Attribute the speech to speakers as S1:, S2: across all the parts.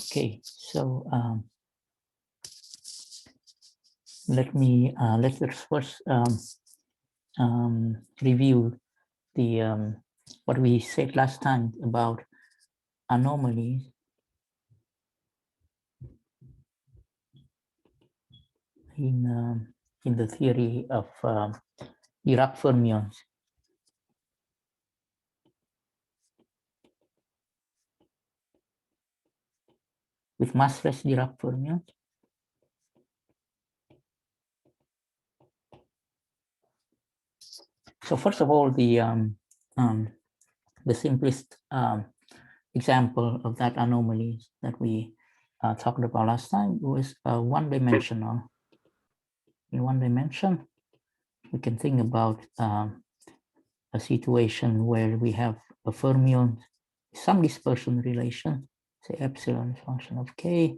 S1: Okay, so let's first review the what we said last time about anomalies in the theory of Dirac fermions. With massless Dirac fermions. So first of all, the simplest example of that anomaly that we talked about last time was one-dimensional. In one dimension, we can think about a situation where we have a fermion, some dispersion relation, say epsilon is function of k,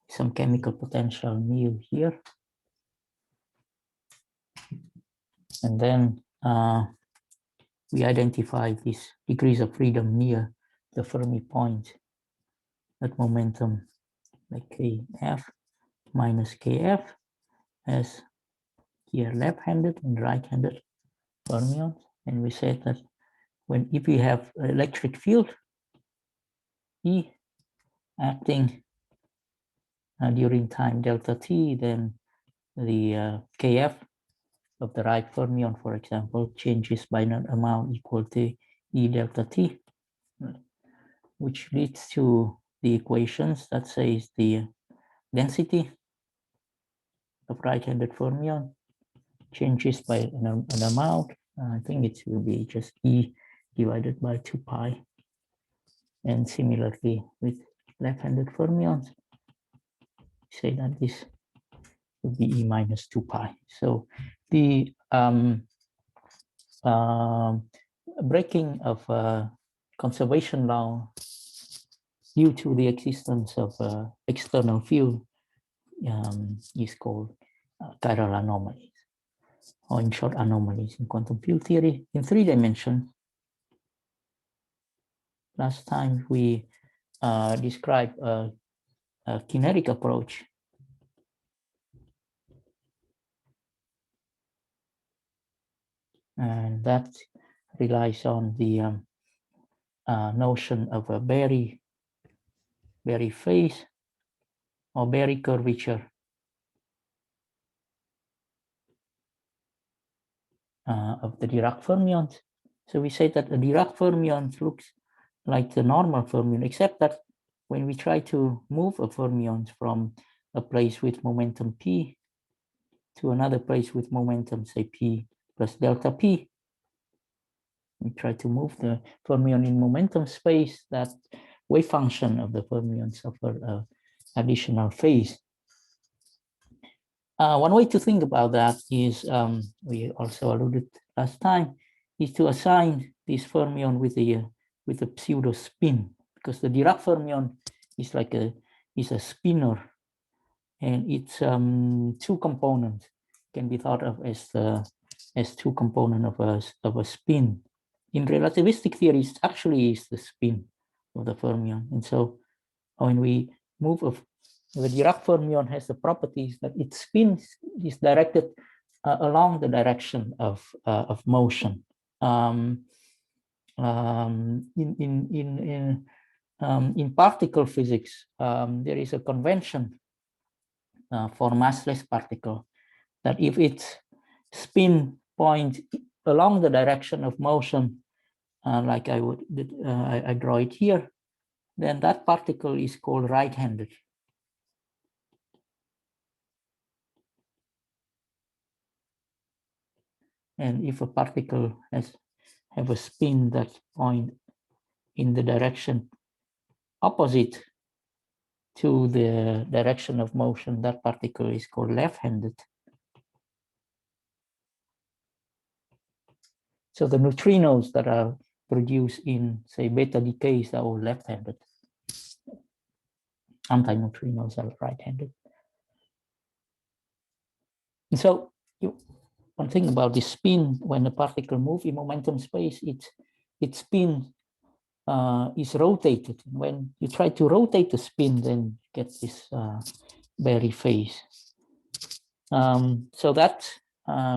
S1: some chemical potential mu here. And then we identify these degrees of freedom near the Fermi point at momentum like kf minus kf as here left-handed and right-handed fermions. And we said that if we have electric field E acting during time delta t, then the kf of the right fermion, for example, changes by an amount equal to E delta t, which leads to the equations that says the density of right-handed fermion changes by an amount. I think it will be just E divided by 2 pi. And similarly with left-handed fermions, say that this would be E minus 2 pi. So the breaking of conservation law due to the existence of external field is called chiral anomalies, or in short, anomalies in quantum field theory in 3 dimensions. Last time we described a kinetic approach and that relies on the notion of a Berry phase or Berry curvature of the Dirac fermions. So we say that the Dirac fermion looks like the normal fermion, except that when we try to move a fermion from a place with momentum p to another place with momentum, say p plus delta p, we try to move the fermion in momentum space, that wave function of the fermion suffer additional phase. One way to think about that is, we also alluded last time, is to assign this fermion with a pseudo spin, because the Dirac fermion is like a spinner, and its 2 components can be thought of as 2 components of a spin. In relativistic theory, it actually is the spin of the fermion, and so when we move the Dirac fermion has the properties that its spin is directed along the direction of motion. In particle physics, there is a convention for massless particle that if its spin points along the direction of motion, like I draw it here, then that particle is called right-handed. And if a particle have a spin that point in the direction opposite to the direction of motion, that particle is called left-handed. So the neutrinos that are produced in, say, beta decays are all left-handed. Antineutrinos are right-handed. And so one thing about the spin, when a particle moves in momentum space, its spin is rotated. When you try to rotate the spin, then you get this Berry phase. So that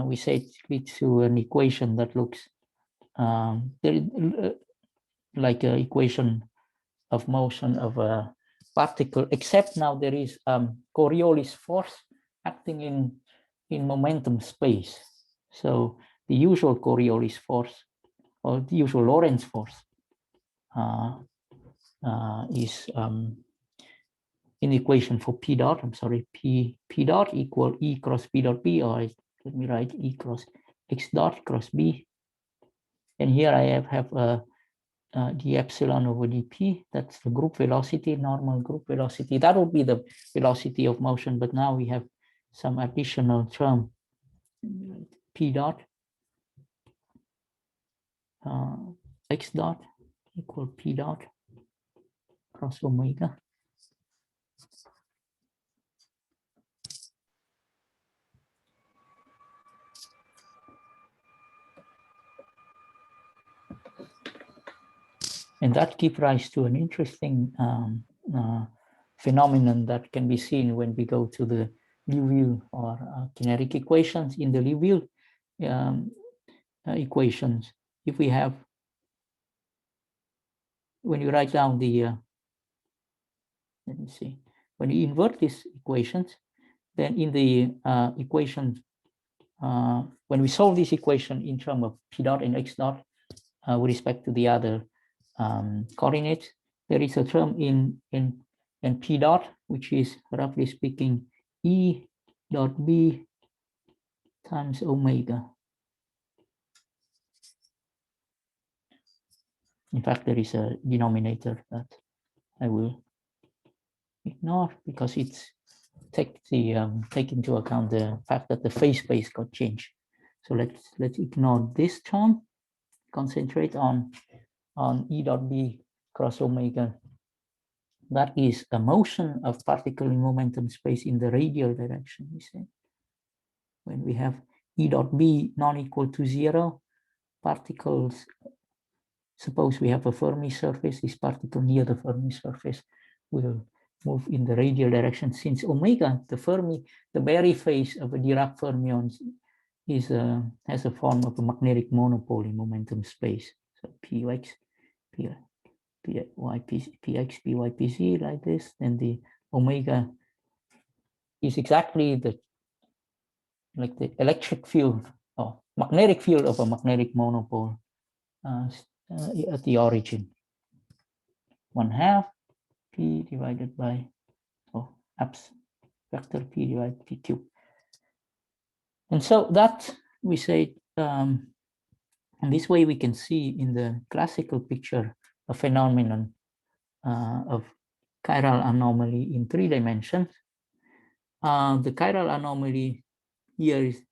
S1: we say leads to an equation that looks like an equation of motion of a particle, except now there is Coriolis force acting in momentum space. So the usual Coriolis force, or the usual Lorentz force, is in the equation for P dot, I'm sorry, P dot equal E cross P dot B, or let me write E cross X dot cross B. And here I have the epsilon over dp, that's the group velocity, normal group velocity. That would be the velocity of motion, but now we have some additional term, P dot X dot equal P dot cross omega. And that gives rise to an interesting phenomenon that can be seen when we go to the Liouville or kinetic equations. In the Liouville equations, if we have, when you write down the, let me see, when you invert these equations, then in the equation, when we solve this equation in terms of P dot and X dot with respect to the other coordinates, there is a term in P dot, which is roughly speaking E dot B times omega. In fact, there is a denominator that I will ignore because it's take into account the fact that the phase space got changed. So let's ignore this term. Concentrate on E dot B cross omega. That is a motion of particle in momentum space in the radial direction, we say. When we have E dot B non-equal to 0, particles, suppose we have a Fermi surface, this particle near the Fermi surface will move in the radial direction. Since omega, the Berry phase of a Dirac fermion has a form of a magnetic monopole in momentum space. So Px, Py, Px, Py, Pz, like this. Then the omega is exactly the electric field or magnetic field of a magnetic monopole at the origin. 1/2 P divided by abs vector P divided by P cube. And so that we say, and this way we can see in the classical picture a phenomenon of chiral anomaly in 3 dimensions. The chiral anomaly here is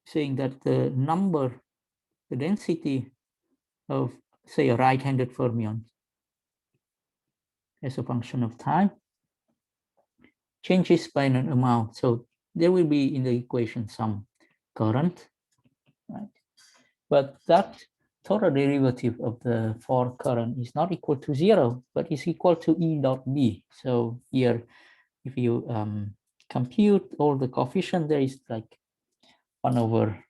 S1: saying that the number, the density of, say, a right-handed fermion as a function of time changes by an amount. So there will be in the equation some current, right? But that total derivative of the for current is not equal to 0, but is equal to E dot B. So here, if you compute all the coefficients, there is like 1 over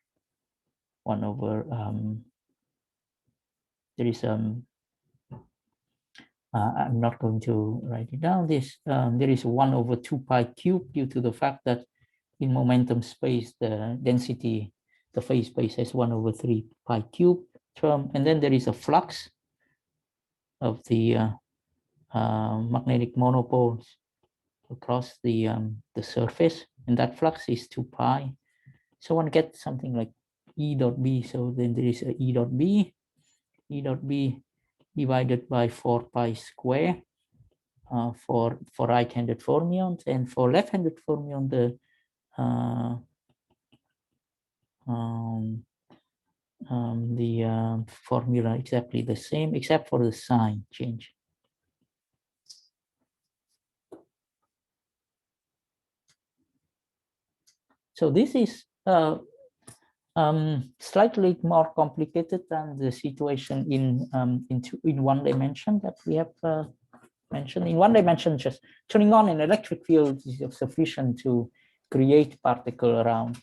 S1: there is I'm not going to write it down. There is 1 over 2 pi cube due to the fact that in momentum space the density, the phase space has 1 over 3 pi cube term, and then there is a flux of the magnetic monopoles across the surface, and that flux is 2 pi. So one gets something like E dot B. So then there is a E dot B divided by 4 pi square for right-handed fermions, and for left-handed fermion the formula exactly the same except for the sign change. So this is slightly more complicated than the situation in one dimension that we have mentioned. In one dimension, just turning on an electric field is sufficient to create particle around,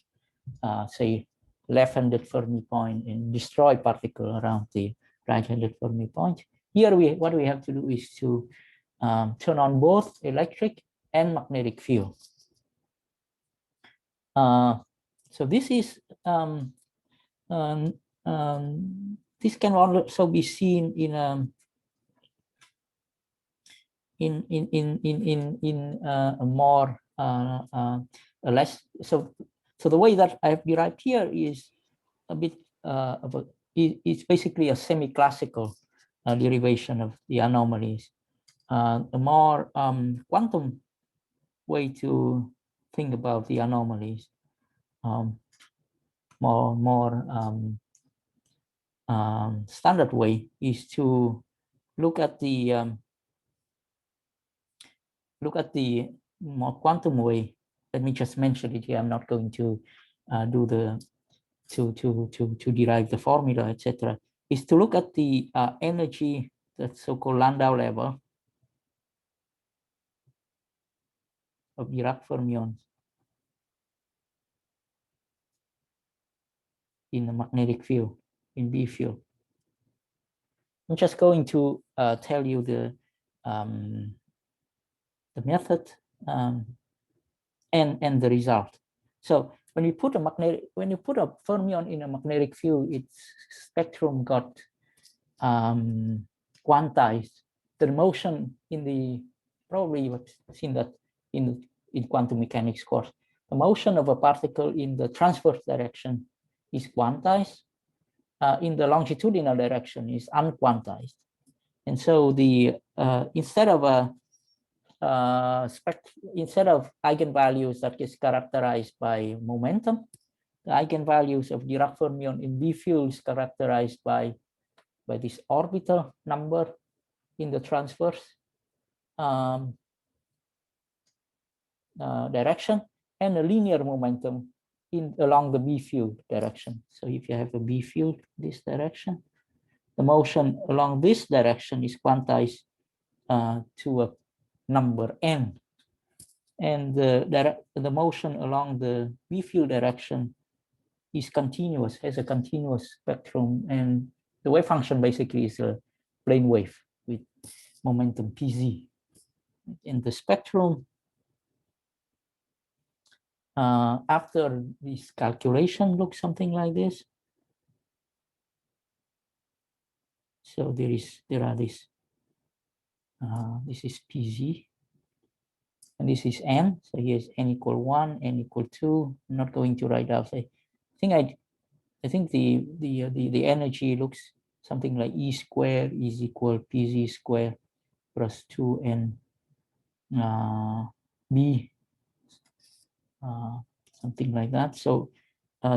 S1: say, left-handed Fermi point and destroy particle around the right-handed Fermi point. Here, what we have to do is to turn on both electric and magnetic field. So this is this can also be seen in a more less so the way that I've derived here is a bit it's basically a semi-classical derivation of the anomalies. A more quantum way to think about the anomalies, more standard way is to look at the more quantum way. Let me just mention it here. I'm not going to do the to derive the formula, etc. Is to look at the energy, the so-called Landau level of Dirac fermions in the magnetic field, in B field. I'm just going to tell you the method and the result. So when you put a fermion in a magnetic field, its spectrum got quantized. The motion in the probably you've seen that in quantum mechanics course. The motion of a particle in the transverse direction is quantized. In the longitudinal direction is unquantized. And so the instead of eigenvalues that is characterized by momentum, the eigenvalues of Dirac fermion in B field is characterized by this orbital number in the transverse direction and a linear momentum along the B field direction. So if you have a B field this direction, the motion along this direction is quantized to a number n, and the motion along the B field direction is continuous, has a continuous spectrum, and the wave function basically is a plane wave with momentum pz. In the spectrum, after this calculation, looks something like this. So there are this is pz, and this is n. So here's n equal 1, n equal 2. I'm not going to write out. I think the energy looks something like E squared is equal pz squared plus 2n b, something like that. So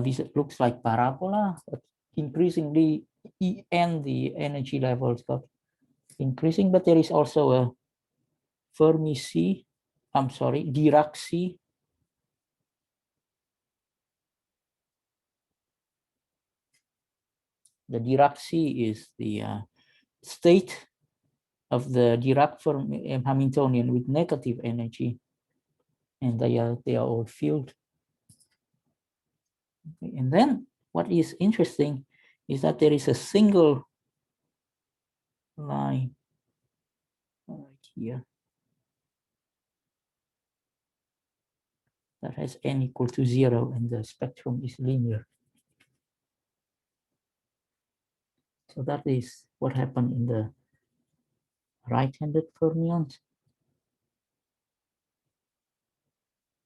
S1: this looks like parabola, but increasingly En, the energy levels got increasing, but there is also a Fermi C, I'm sorry, Dirac C. The Dirac C is the state of the Dirac Hamiltonian with negative energy, and they are all filled. And then what is interesting is that there is a single line right here that has n equal to 0, and the spectrum is linear. So that is what happened in the right-handed fermions.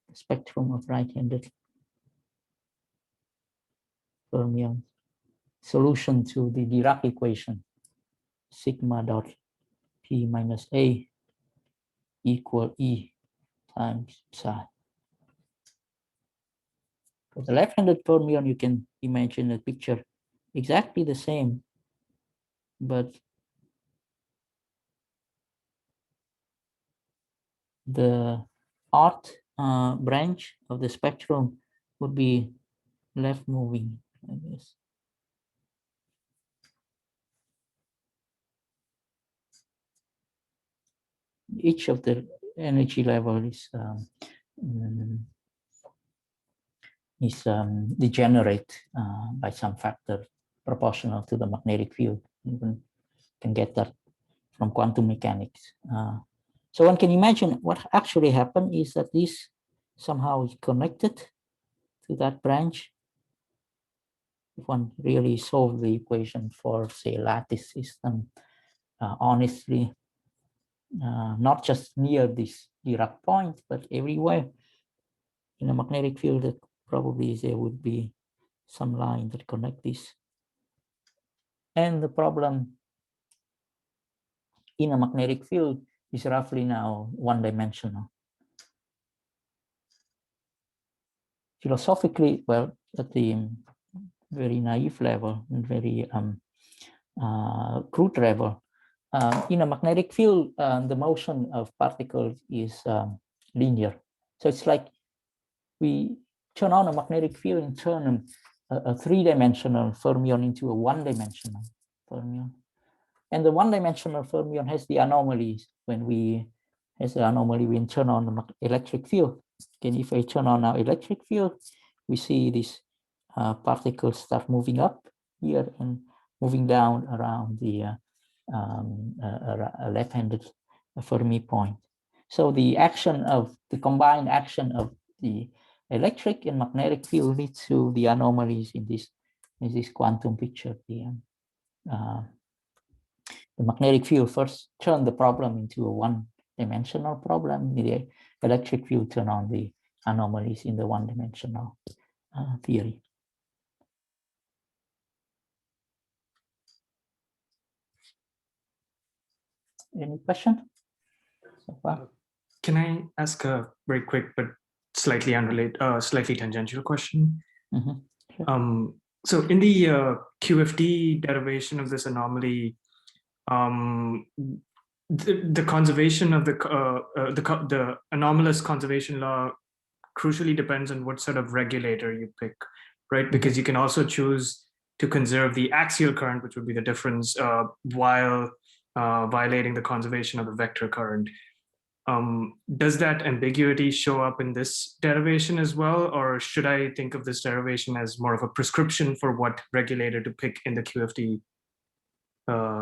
S1: The spectrum of right-handed fermions. Solution to the Dirac equation, sigma dot p minus a equal E times psi. For the left-handed fermion, you can imagine a picture exactly the same, but the odd branch of the spectrum would be left moving I guess. Each of the energy level is degenerate by some factor proportional to the magnetic field. You can get that from quantum mechanics. So one can imagine what actually happened is that this somehow is connected to that branch. If one really solve the equation for, say, a lattice system, honestly, not just near this Dirac point, but everywhere in a magnetic field, that probably there would be some line that connect this. And the problem in a magnetic field is roughly now one-dimensional. Philosophically, well, at the very naive level and very crude level, in a magnetic field, the motion of particles is linear. So it's like we turn on a magnetic field and turn a three-dimensional fermion into a one-dimensional fermion. And the one-dimensional fermion has the anomalies when we turn on the electric field. And if I turn on our electric field, we see these particles start moving up here and moving down around the left-handed Fermi point. So the combined action of the electric and magnetic field leads to the anomalies in this quantum picture. The magnetic field first turned the problem into a one-dimensional problem. The electric field turned on the anomalies in the one-dimensional theory. Any question so far?
S2: Can I ask a very quick but slightly unrelated, slightly tangential question?
S1: Mm-hmm. Sure.
S2: So in the QFT derivation of this anomaly, the conservation of the anomalous conservation law crucially depends on what sort of regulator you pick, right? Because you can also choose to conserve the axial current, which would be the difference, while violating the conservation of the vector current. Does that ambiguity show up in this derivation as well, or should I think of this derivation as more of a prescription for what regulator to pick in the QFT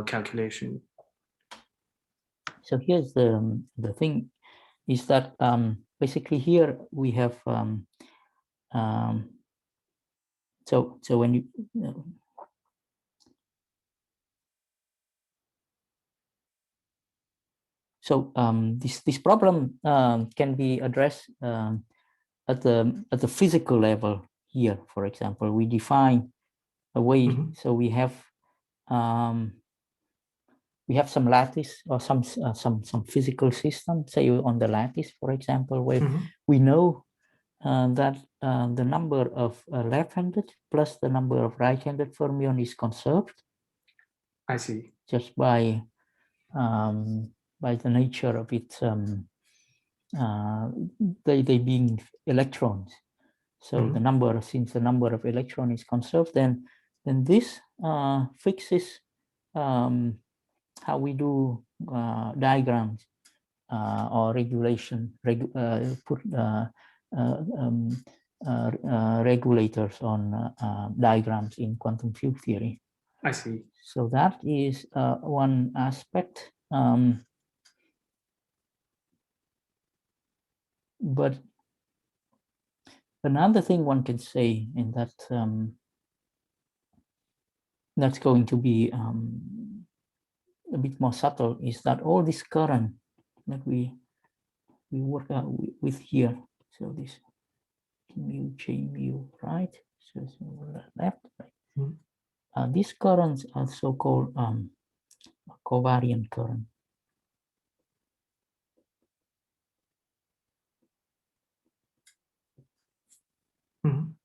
S2: calculation?
S1: So here's the thing is that basically here we have so when you this problem can be addressed at the physical level. Here, for example, we define a way. So we have some lattice or some physical system, say on the lattice, for example, where we know that the number of left-handed plus the number of right-handed fermion is conserved.
S2: I see.
S1: Just by the nature of it, they being electrons. So since the number of electrons is conserved, then this fixes how we do diagrams or regulation, regulators on diagrams in quantum field theory.
S2: I see.
S1: So that is one aspect. But another thing one can say, and that that's going to be a bit more subtle, is that all this current that we work out with here, so this mu, J mu, right? So it's left, right? These currents are so-called covariant current.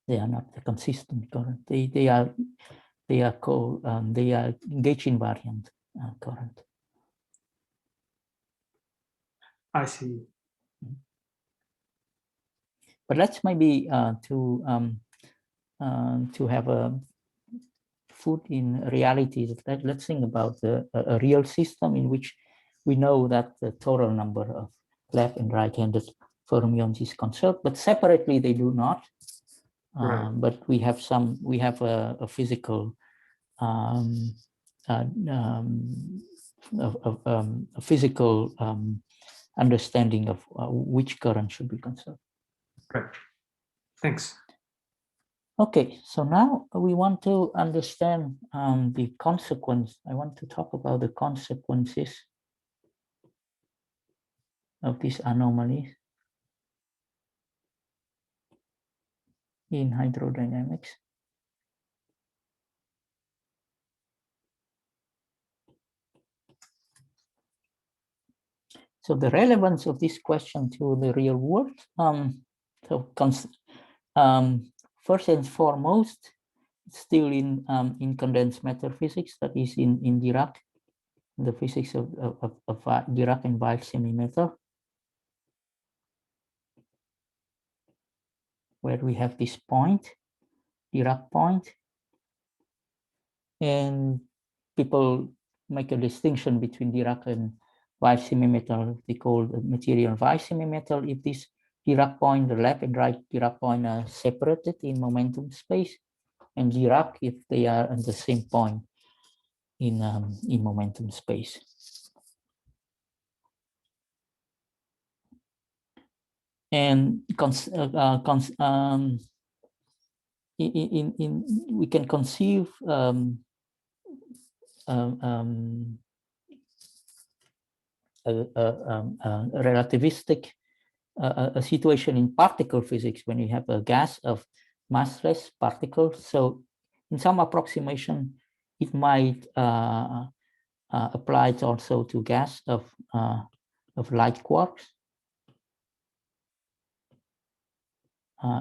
S1: They are not the consistent current. They are called they are gauge invariant current.
S2: I see.
S1: But let's maybe to to have a food in reality. Let's think about a real system in which we know that the total number of left and right-handed fermions is conserved, but separately they do not.
S2: Right.
S1: But we have a physical a physical understanding of which current should be conserved.
S2: Right. Thanks.
S1: Okay, so now we want to understand the consequence. I want to talk about the consequences of these anomalies in hydrodynamics. So the relevance of this question to the real world. First and foremost, still in condensed matter physics, that is in Dirac, the physics of Dirac and Weil semi-matter, where we have this point, Dirac point, and people make a distinction between Dirac and Weil semi-metal. They call the material Weil semi-metal if this Dirac point, the left and right Dirac point are separated in momentum space, and Dirac if they are at the same point in momentum space. And we can conceive a relativistic a situation in particle physics when you have a gas of massless particles. So in some approximation, it might apply also to gas of light quarks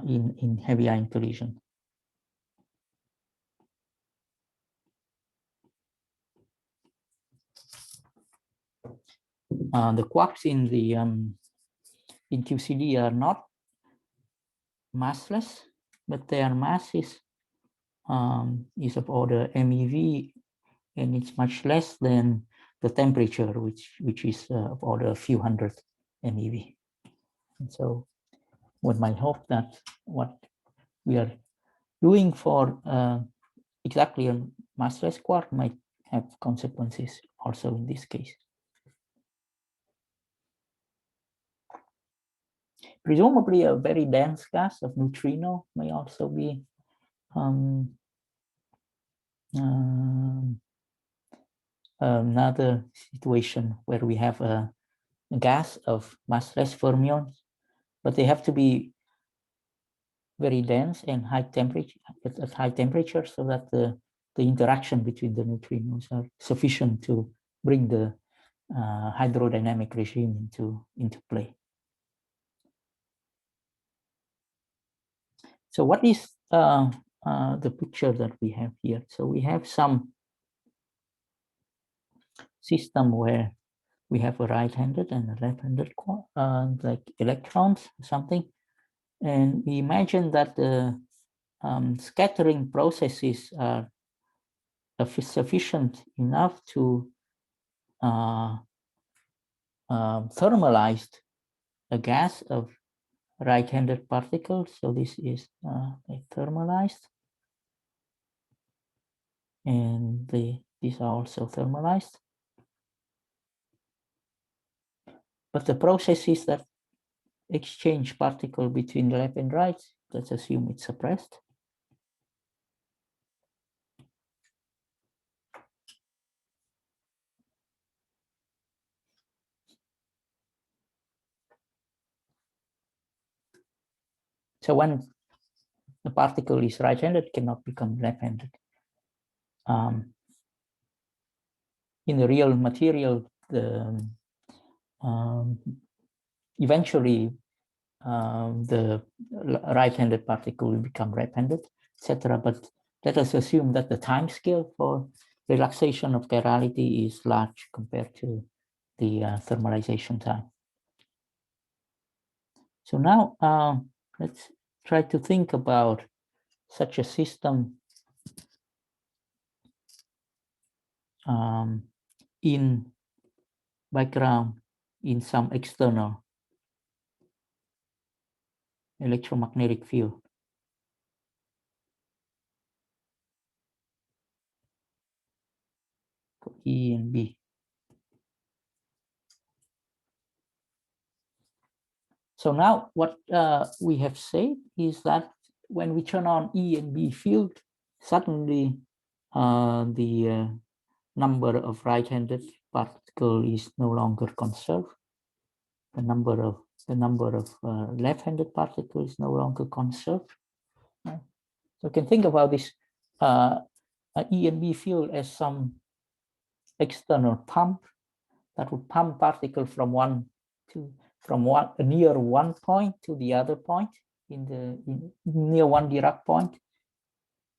S1: in heavy ion collision. The quarks in the in QCD are not massless, but their mass is of order MeV, and it's much less than the temperature, which is of order a few hundred MeV. And so one might hope that what we are doing for exactly a massless quark might have consequences also in this case. Presumably a very dense gas of neutrino may also be another situation where we have a gas of massless fermions, but they have to be very dense and high temperature at high temperature, so that the interaction between the neutrinos are sufficient to bring the hydrodynamic regime into play. So what is the picture that we have here? So we have some system where we have a right-handed and a left-handed like electrons or something, and we imagine that the scattering processes are sufficient enough to thermalize a gas of right-handed particles. So this is thermalized, and these are also thermalized. But the processes that exchange particle between left and right, let's assume it's suppressed. So when the particle is right-handed, cannot become left-handed. In the real material, eventually the right-handed particle will become left-handed, etc. But let us assume that the time scale for relaxation of chirality is large compared to the thermalization time. So now let's try to think about such a system in background in some external electromagnetic field. E and B. So now what we have said is that when we turn on E and B field, suddenly the number of right-handed particle is no longer conserved. The number of left-handed particles is no longer conserved. So you can think about this E and B field as some external pump that would pump particle from near one point to the other point near one Dirac point,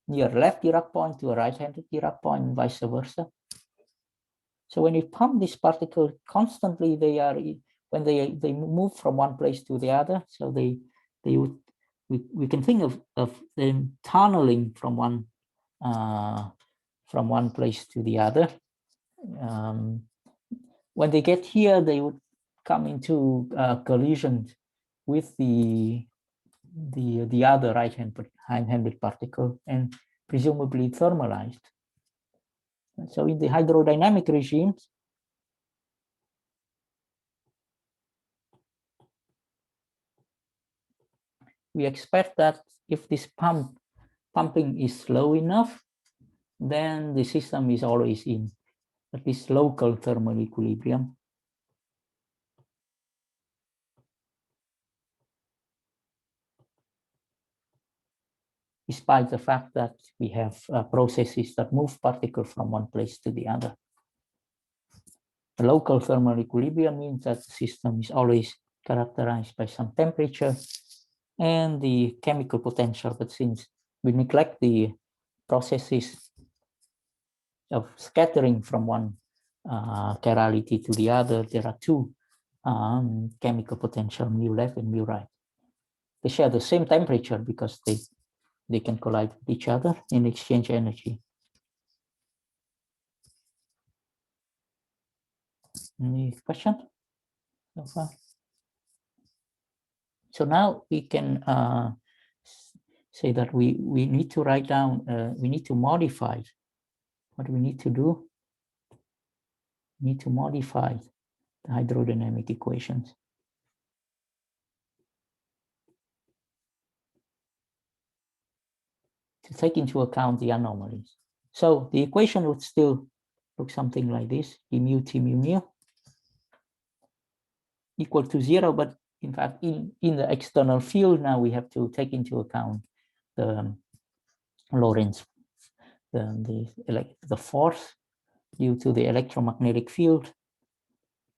S1: near left Dirac point to a right-handed Dirac point, and vice versa. So when you pump this particle constantly, when they move from one place to the other. So we can think of them tunneling from one place to the other. When they get here, they would come into collision with the other right-handed particle and presumably thermalized. So in the hydrodynamic regimes, we expect that if this pumping is slow enough, then the system is always in at least local thermal equilibrium. Despite the fact that we have processes that move particles from one place to the other. The local thermal equilibrium means that the system is always characterized by some temperature and the chemical potential. But since we neglect the processes of scattering from one chirality to the other, there are two chemical potential, mu left and mu right. They share the same temperature because they can collide with each other and exchange energy. Any question so far? So now we can say that we need to write down, we need to modify. What we need to do? We need to modify the hydrodynamic equations. To take into account the anomalies. So the equation would still look something like this: d mu t mu mu equal to 0, but in fact in the external field now we have to take into account the Lorentz, the force due to the electromagnetic field,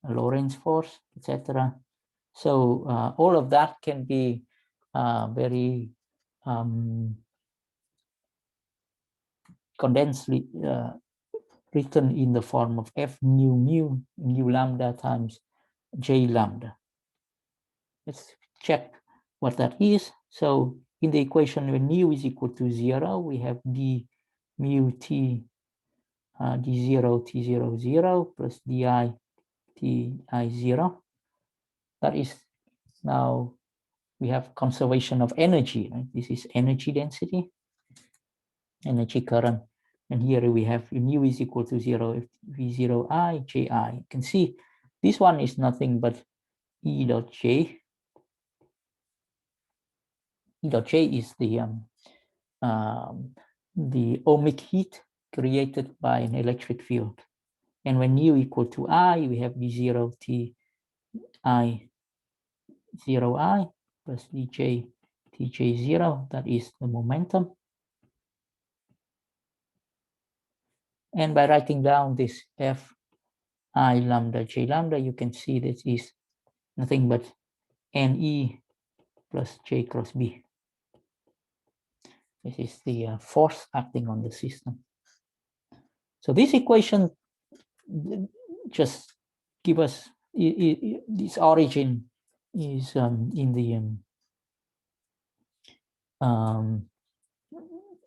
S1: Lorentz force, etc. So all of that can be very condensedly written in the form of F mu lambda times J lambda. Let's check what that is. So in the equation when mu is equal to 0, we have d mu t d0 t0 0 plus di ti 0. That is, now we have conservation of energy, right? This is energy density, energy current. And here we have mu is equal to 0, v0i, ji. You can see this one is nothing but E dot J. E dot J is the ohmic heat created by an electric field. And when u equal to I, we have d0 t I 0i plus dj tj0. That is the momentum. And by writing down this F I lambda J lambda, you can see this is nothing but NE plus J cross B. This is the force acting on the system. So this equation just give us this origin is in the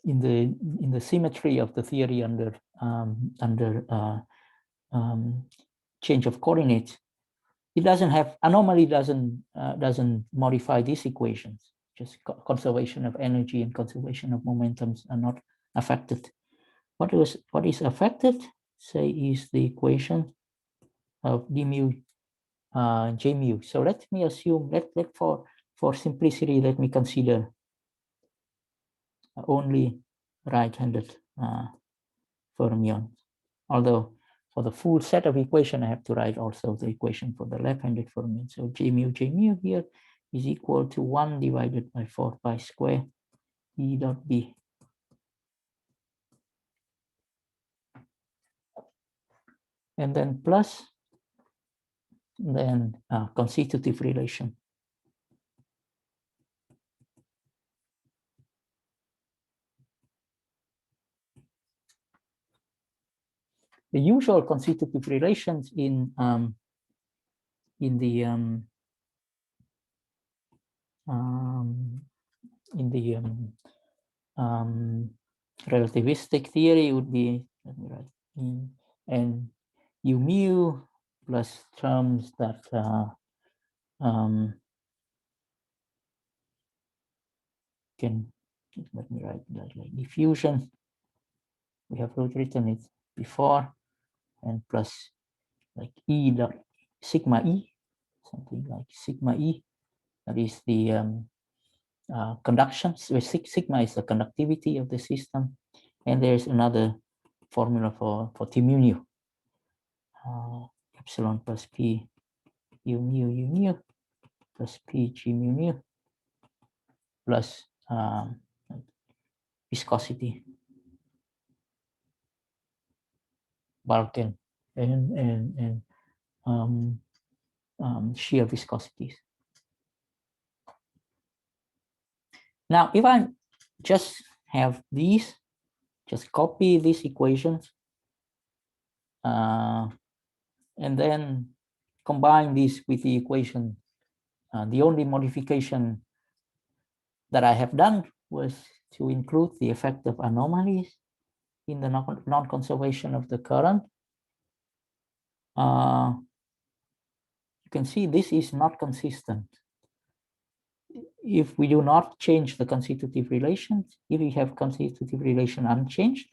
S1: in the symmetry of the theory under change of coordinates, it doesn't have anomaly, doesn't modify these equations. Just conservation of energy and conservation of momentums are not affected. What is affected, say, is the equation of d mu j mu. So let me assume, for simplicity, let me consider only right-handed fermions. Although for the full set of equation, I have to write also the equation for the left-handed fermion. So j mu here is equal to 1 divided by 4 pi square E dot B. And then plus, then constitutive relation. The usual constitutive relations in the relativistic theory would be, let me write, and u mu plus terms that can, let me write that like diffusion. We have written it before, and plus like E dot sigma E, something like sigma E. That is the conduction. So sigma is the conductivity of the system, and there's another formula for T mu nu. Epsilon plus P u mu plus P G mu nu plus viscosity, Balkan, and shear viscosities. Now, if I just have these, just copy these equations, and then combine this with the equation. The only modification that I have done was to include the effect of anomalies in the non-conservation of the current. You can see this is not consistent. If we do not change the constitutive relations, if we have constitutive relation unchanged,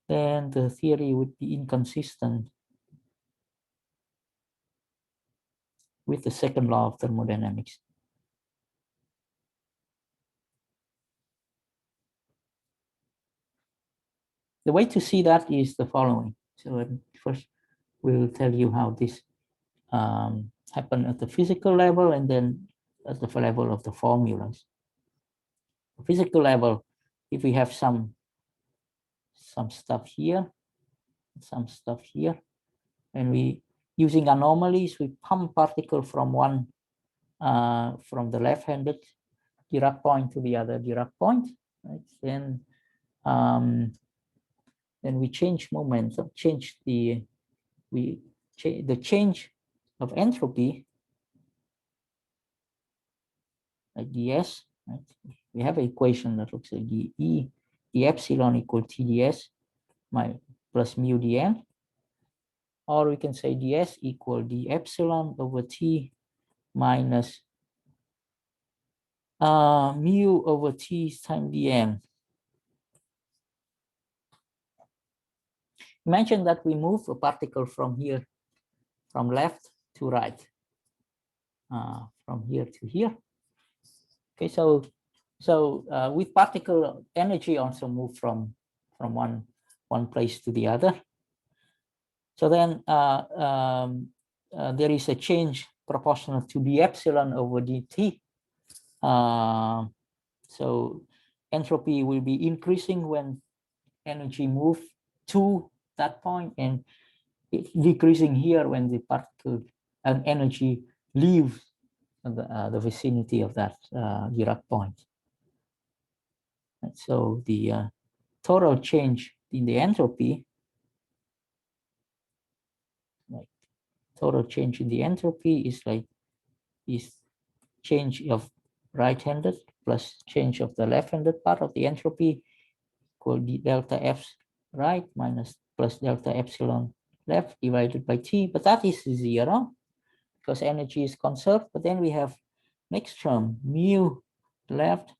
S1: then the theory would be inconsistent with the second law of thermodynamics. The way to see that is the following. So first, we'll tell you how this happened at the physical level, and then at the level of the formulas. The physical level, if we have some stuff here, some stuff here, and we using anomalies, we pump particle from one from the left-handed Dirac point to the other Dirac point, right? Then we change momentum, the change of entropy, like ds, right? We have an equation that looks like the epsilon equal TdS plus mu dn, or we can say ds equal d epsilon over t minus mu over t times dn. Imagine that we move a particle from here, from left to right, from here to here. Okay, so with particle energy also move from one place to the other. So then there is a change proportional to the epsilon over dt. So entropy will be increasing when energy moves to that point, and it's decreasing here when the particle and energy leaves the vicinity of that Dirac point. And so the total change in the entropy, like total change in the entropy is change of right-handed plus change of the left-handed part of the entropy equal delta F right minus plus delta epsilon left divided by T, but that is 0 because energy is conserved. But then we have next term, mu left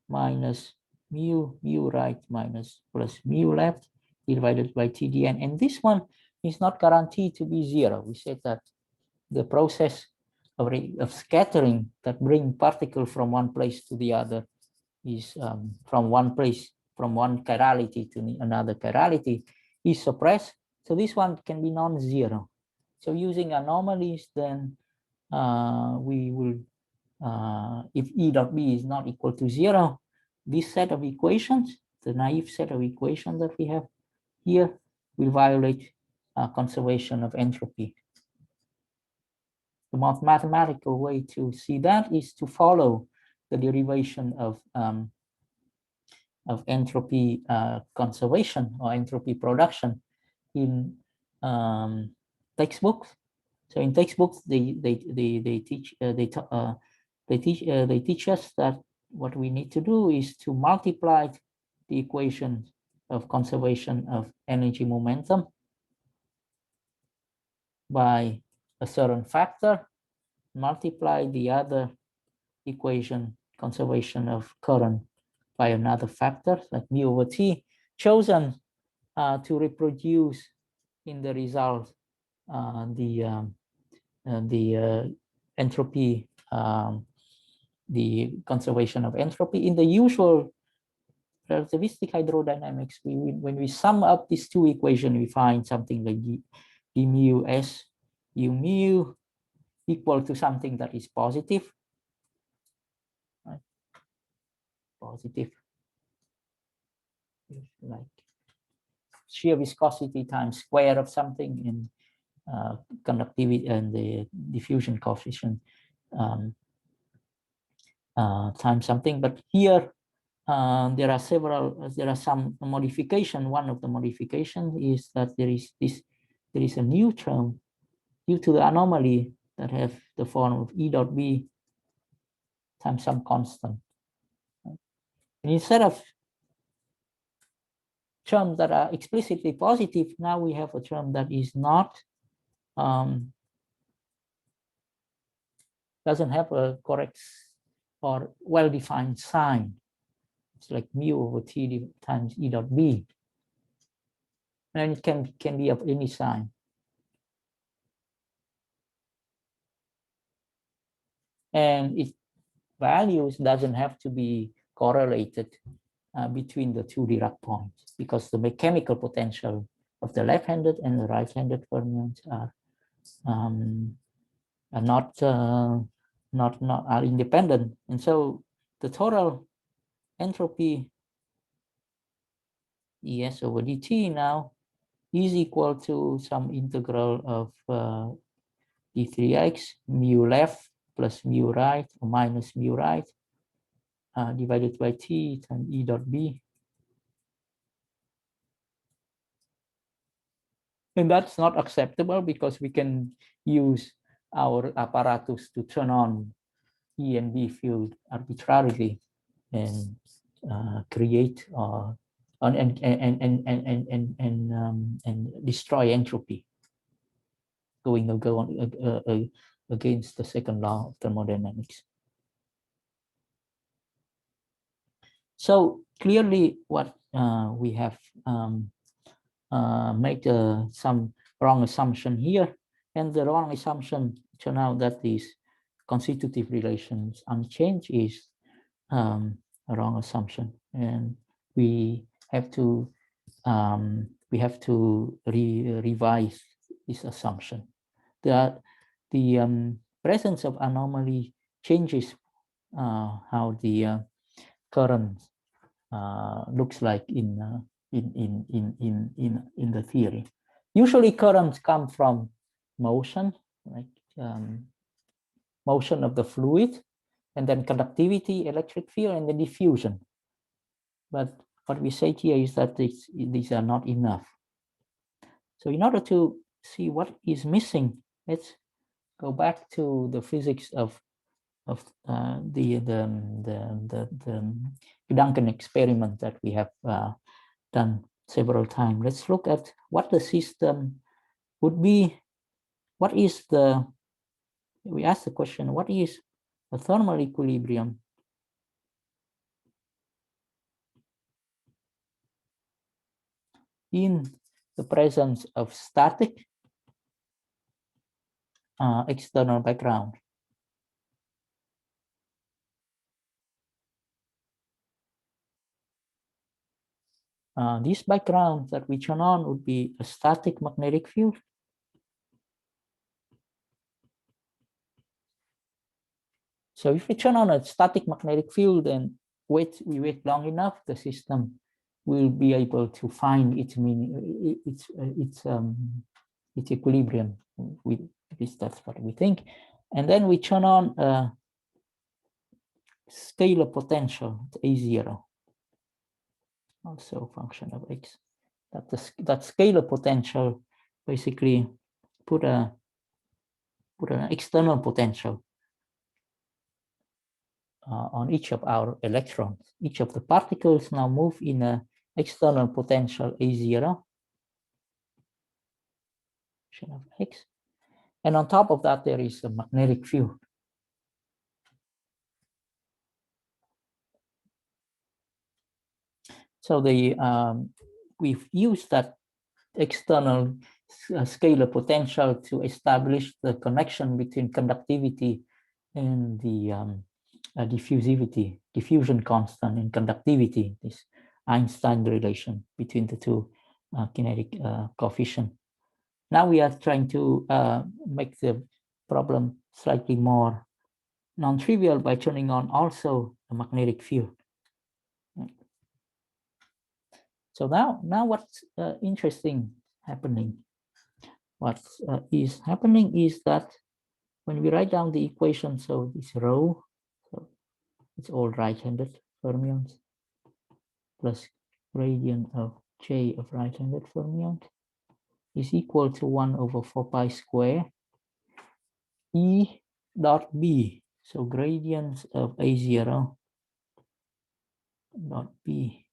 S1: minus mu right minus plus mu left divided by TDN. And this one is not guaranteed to be 0. We said that the process of scattering that bring particle from one place to the other is from one chirality to another chirality is suppressed. So this one can be non-zero. So using anomalies, then we will, if E dot B is not equal to 0, this set of equations, the naive set of equations that we have here, will violate conservation of entropy. The most mathematical way to see that is to follow the derivation of entropy conservation or entropy production in textbooks. So in textbooks, they teach us that what we need to do is to multiply the equation of conservation of energy momentum by a certain factor, multiply the other equation, conservation of current, by another factor like mu over T, chosen to reproduce in the result the entropy, the conservation of entropy. In the usual relativistic hydrodynamics, when we sum up these two equations, we find something like d mu s u mu equal to something that is positive. Right? Positive, like shear viscosity times square of something in conductivity and the diffusion coefficient times something. But here there are some modification. One of the modifications is that there is a new term due to the anomaly that have the form of E dot B times some constant. And instead of terms that are explicitly positive, now we have a term that is not, doesn't have a correct or well-defined sign. It's like mu over T times E dot B. And it can be of any sign. And its values doesn't have to be correlated between the two Dirac points, because the mechanical potential of the left-handed and the right-handed fermions are are independent, and so the total entropy ES over dt now is equal to some integral of d3x mu left plus mu right or minus mu right divided by T times E dot B. And that's not acceptable because we can use our apparatus to turn on E and B field arbitrarily and create and destroy entropy, going against the second law of thermodynamics. So clearly, what we have made some wrong assumption here, and the wrong assumption turn out that these constitutive relations unchanged is a wrong assumption, and we have to revise this assumption. The presence of anomaly changes how the current looks like in the theory. Usually currents come from motion, like motion of the fluid, and then conductivity, electric field, and then diffusion. But what we say here is that these are not enough. So in order to see what is missing, let's go back to the physics of of the Duncan experiment that we have done several times. Let's look at what the system would be. What is the, we ask the question, what is a thermal equilibrium in the presence of static external background? This background that we turn on would be a static magnetic field. So if we turn on a static magnetic field and we wait long enough, the system will be able to find its equilibrium. With this, that's what we think. And then we turn on a scalar potential at A0, also a function of x. That scalar potential basically put an external potential on each of our electrons. Each of the particles now move in an external potential A0 of x. And on top of that, there is a magnetic field. So we've used that external scalar potential to establish the connection between conductivity and the diffusion constant and conductivity, this Einstein relation between the two kinetic coefficients. Now we are trying to make the problem slightly more non-trivial by turning on also a magnetic field. So now what's interesting happening? What is happening is that when we write down the equation, so this rho, so it's all right-handed fermions, plus gradient of J of right-handed fermions is equal to 1 over 4 pi square E dot B. So gradients of A0 dot B.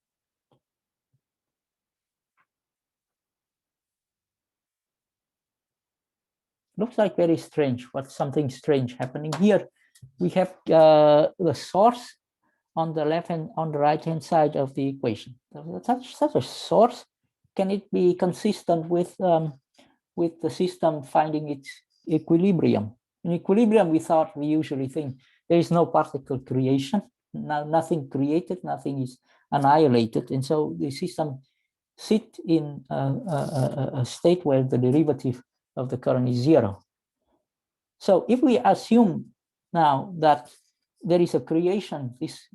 S1: Looks like very strange. What's something strange happening here? We have the source on the left hand, on the right hand side of the equation. Such a source, can it be consistent with the system finding its equilibrium? In equilibrium, we usually think there is no particle creation, nothing created, nothing is annihilated, and so the system sit in a state where the derivative of the current is 0. So if we assume now that there is a creation, this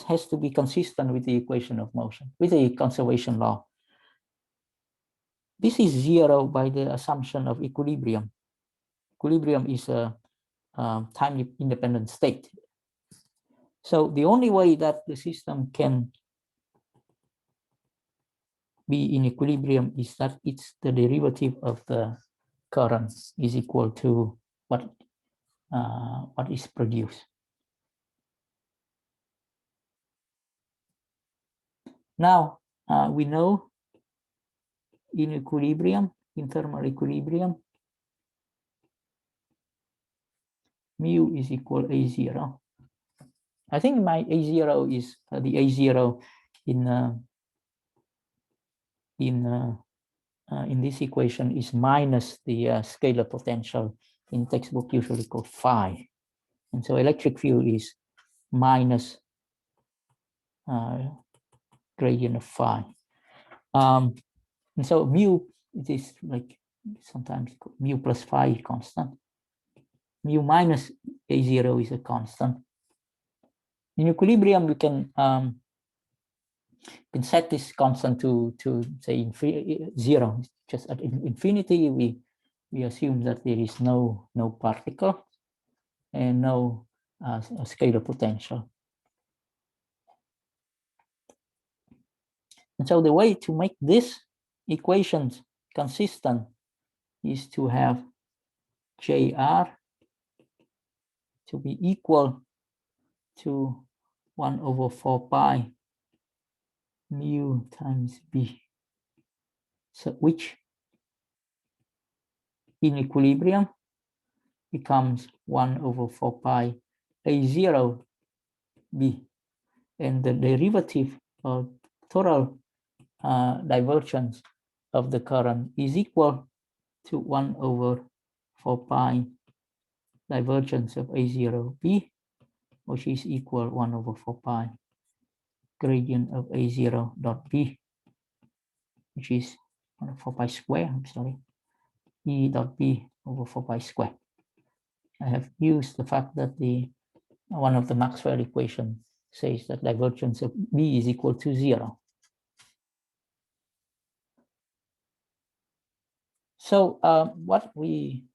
S1: has to be consistent with the equation of motion, with the conservation law. This is 0 by the assumption of equilibrium. Equilibrium is a time-independent state. So the only way that the system can be in equilibrium is that it's the derivative of the current is equal to what is produced. Now we know in equilibrium, in thermal equilibrium, mu is equal A0. I think my A0 is the A0 in this equation is minus the scalar potential, in textbook usually called phi, and so electric field is minus gradient of phi, and so mu, it is like sometimes mu plus phi constant. Mu minus A0 is a constant. In equilibrium, we can set this constant to say 0. Just at infinity, we assume that there is no particle and no scalar potential. And so the way to make this equations consistent is to have JR to be equal to 1 over 4 pi mu times b. So which in equilibrium becomes 1 over 4 pi A0 b. And the derivative or total divergence of the current is equal to 1 over 4 pi divergence of A0 b, which is equal 1 over 4 pi gradient of A0 dot b, which is 1 over 4 pi square, I'm sorry, E dot b over 4 pi square. I have used the fact that the one of the Maxwell equation says that divergence of b is equal to 0. So what we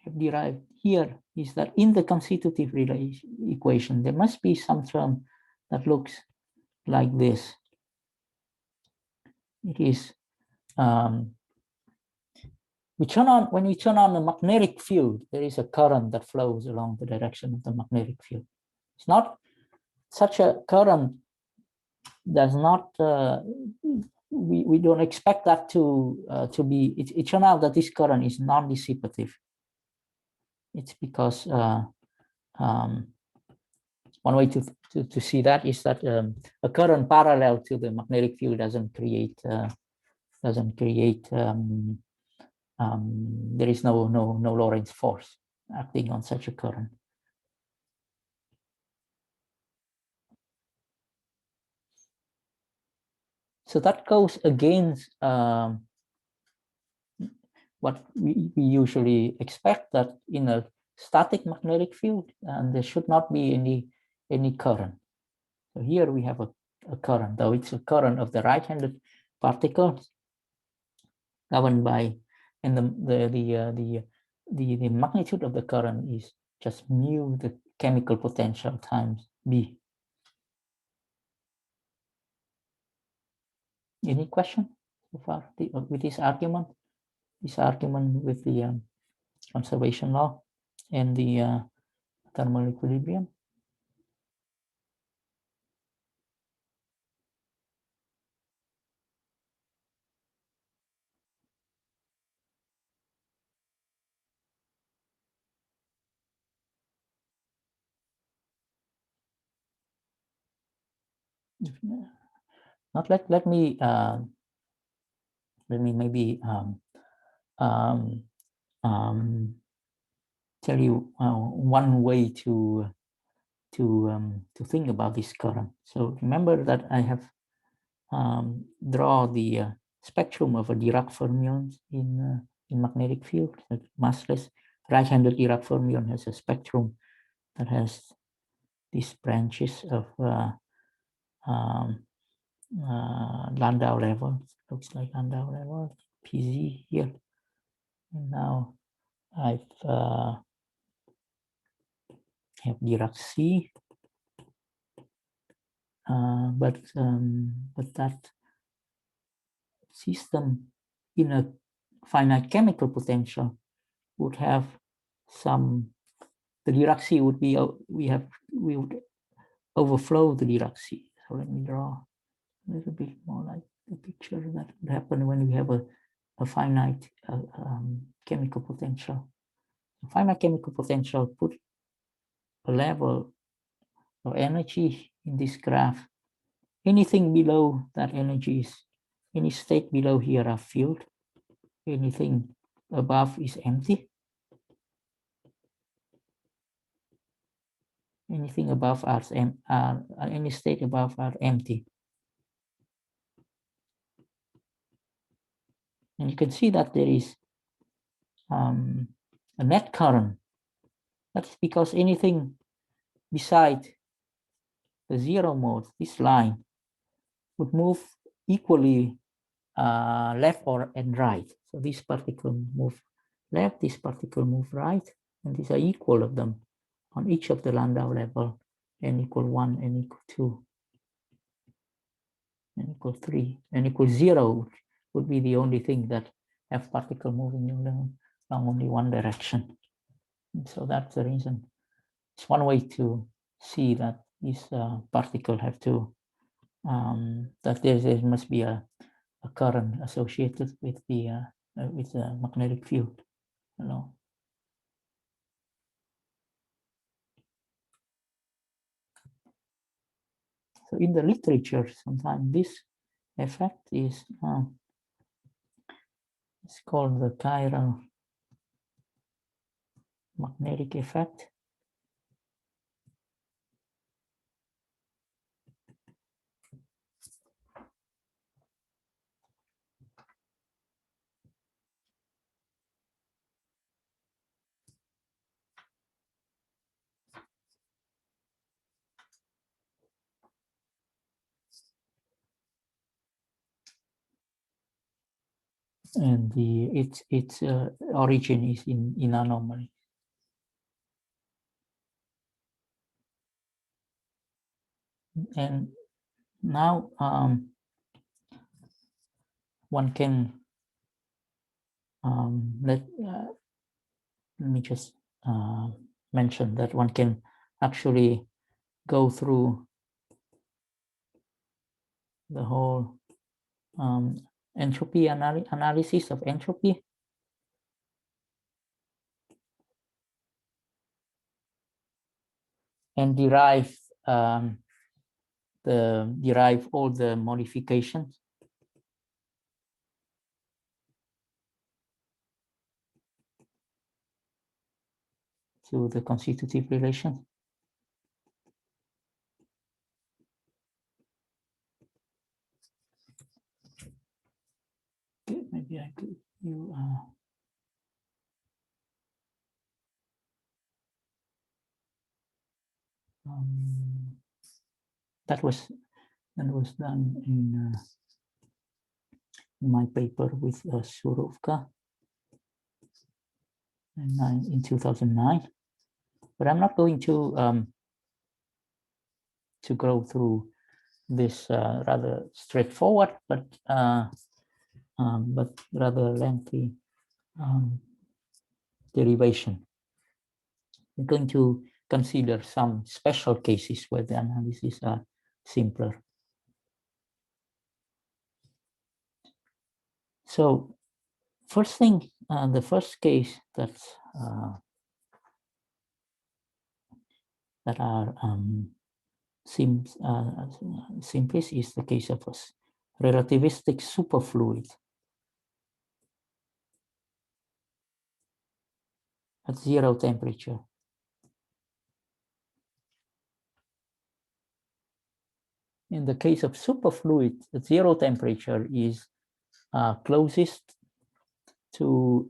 S1: have derived here is that in the constitutive equation, there must be some term that looks like this. It is when we turn on the magnetic field, there is a current that flows along the direction of the magnetic field. It's not such a current does not we don't expect that to be. It turned out that this current is non-dissipative. It's because one way to see that is that a current parallel to the magnetic field doesn't create there is no Lorentz force acting on such a current. So that goes against what we usually expect, that in a static magnetic field, there should not be any current. So here we have a current, though it's a current of the right-handed particles governed by, and the magnitude of the current is just mu, the chemical potential, times B. Any question so far with this argument? This argument with the conservation law and the thermal equilibrium? Not let me maybe tell you one way to think about this current. So remember that I have draw the spectrum of a Dirac fermion in magnetic field, like massless. Right-handed Dirac fermion has a spectrum that has these branches of Landau level. Looks like Landau level, PZ here. And now I've have Dirac C, but that system in a finite chemical potential would have some. The Dirac C would be we would overflow the Dirac C. So let me draw a little bit more like the picture that would happen when we have a finite chemical potential. A finite chemical potential put a level of energy in this graph. Anything below that energy is, any state below here are filled. Anything above is empty. Anything above any state above are empty. And you can see that there is a net current. That's because anything beside the zero mode, this line, would move equally left and right. So this particle move left, this particle move right, and these are equal of them on each of the Landau level, n equal 1, n equal 2, n equal 3, n equal 0 would be the only thing that have particle moving along only one direction. And so that's the reason It's one way to see that this particle have to, that there must be a current associated with the magnetic field, you know. So in the literature, sometimes this effect is it's called the chiral magnetic effect. And its origin is in anomaly. And now one can let me just mention that one can actually go through the whole entropy analysis of entropy. And derive all the modifications to the constitutive relation. Okay, maybe I could you that was done in my paper with Surovka in 2009. But I'm not going to go through this rather straightforward, but rather lengthy derivation. We're going to consider some special cases where the analyses are simpler. So first thing, the first case that are simplest is the case of a relativistic superfluid at 0 temperature. In the case of superfluid, at 0 temperature is closest to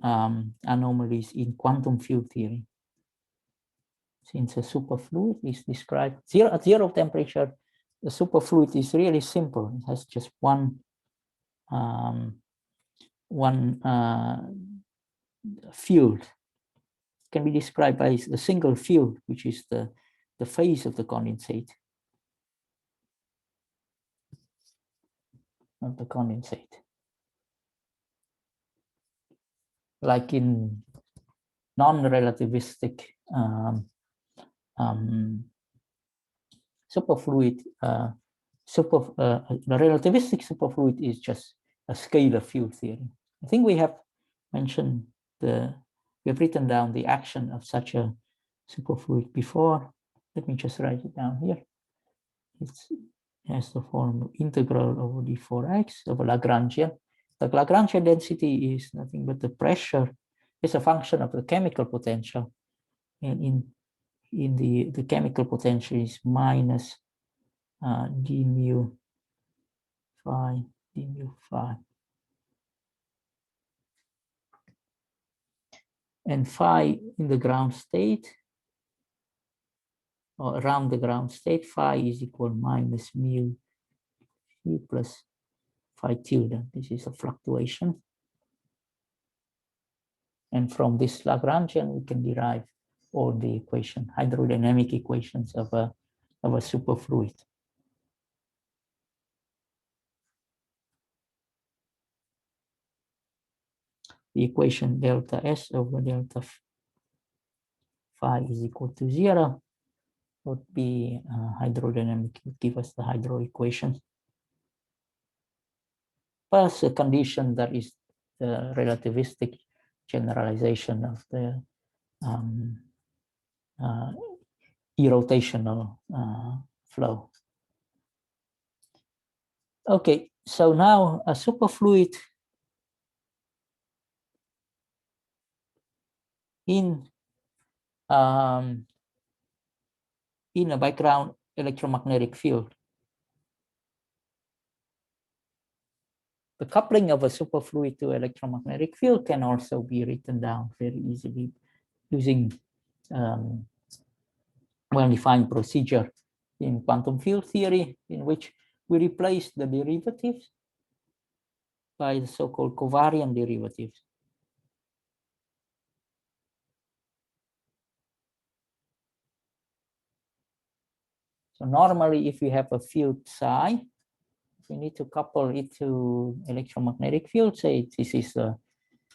S1: anomalies in quantum field theory. Since a superfluid is described at 0 temperature, the superfluid is really simple. It has just one field. It can be described by a single field, which is the phase of the condensate. Like in non-relativistic superfluid, the relativistic superfluid is just a scalar field theory. I think we have mentioned we have written down the action of such a superfluid before. Let me just write it down here. It has the form integral over d4x over Lagrangian. The Lagrangian density is nothing but the pressure. It's a function of the chemical potential, and in the chemical potential is minus d mu phi. And phi in the ground state, or around the ground state, phi is equal minus mu p plus phi tilde. This is a fluctuation. And from this Lagrangian, we can derive all the hydrodynamic equations of a superfluid. The equation delta S over delta phi is equal to 0. would be hydrodynamic, would give us the hydro equation. Plus a condition that is the relativistic generalization of the irrotational flow. Okay, so now a superfluid in a background electromagnetic field. The coupling of a superfluid to electromagnetic field can also be written down very easily using well-defined procedure in quantum field theory, in which we replace the derivatives by the so-called covariant derivatives. So normally, if we have a field psi, we need to couple it to electromagnetic field. Say this is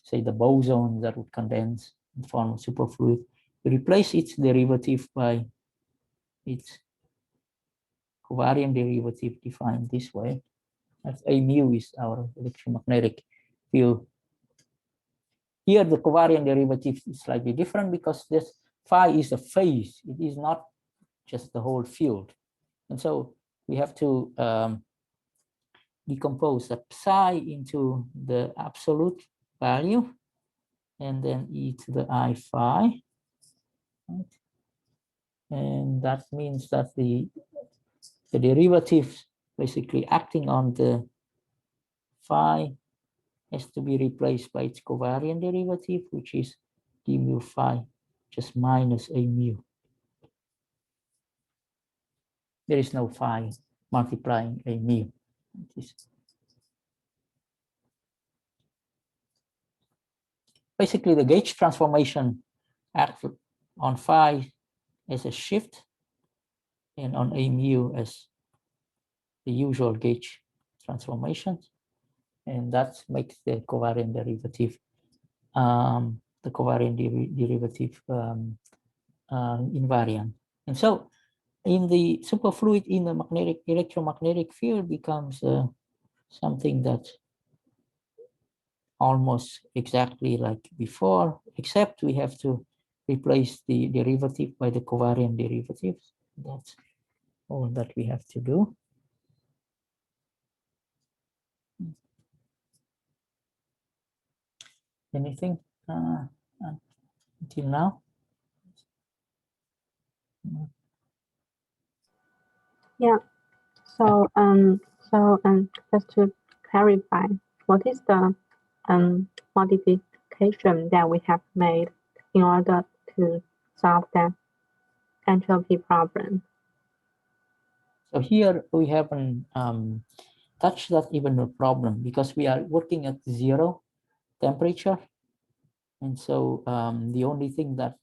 S1: say the boson that would condense and form a superfluid. We replace its derivative by its covariant derivative defined this way. As A mu is our electromagnetic field. Here the covariant derivative is slightly different because this phi is a phase. It is not just the whole field. And so we have to decompose the psi into the absolute value and then e to the I phi. Right? And that means that the derivatives basically acting on the phi has to be replaced by its covariant derivative, which is d mu phi just minus a mu. There is no phi multiplying a mu. Basically, the gauge transformation acts on phi as a shift and on a mu as the usual gauge transformations. And that makes the covariant derivative invariant. And so in the superfluid in the electromagnetic field becomes something that almost exactly like before, except we have to replace the derivative by the covariant derivatives. That's all that we have to do. Anything until now?
S3: Yeah. So just to clarify, what is the modification that we have made in order to solve that entropy problem?
S1: So here we haven't touched that even a problem because we are working at 0 temperature, and so the only thing that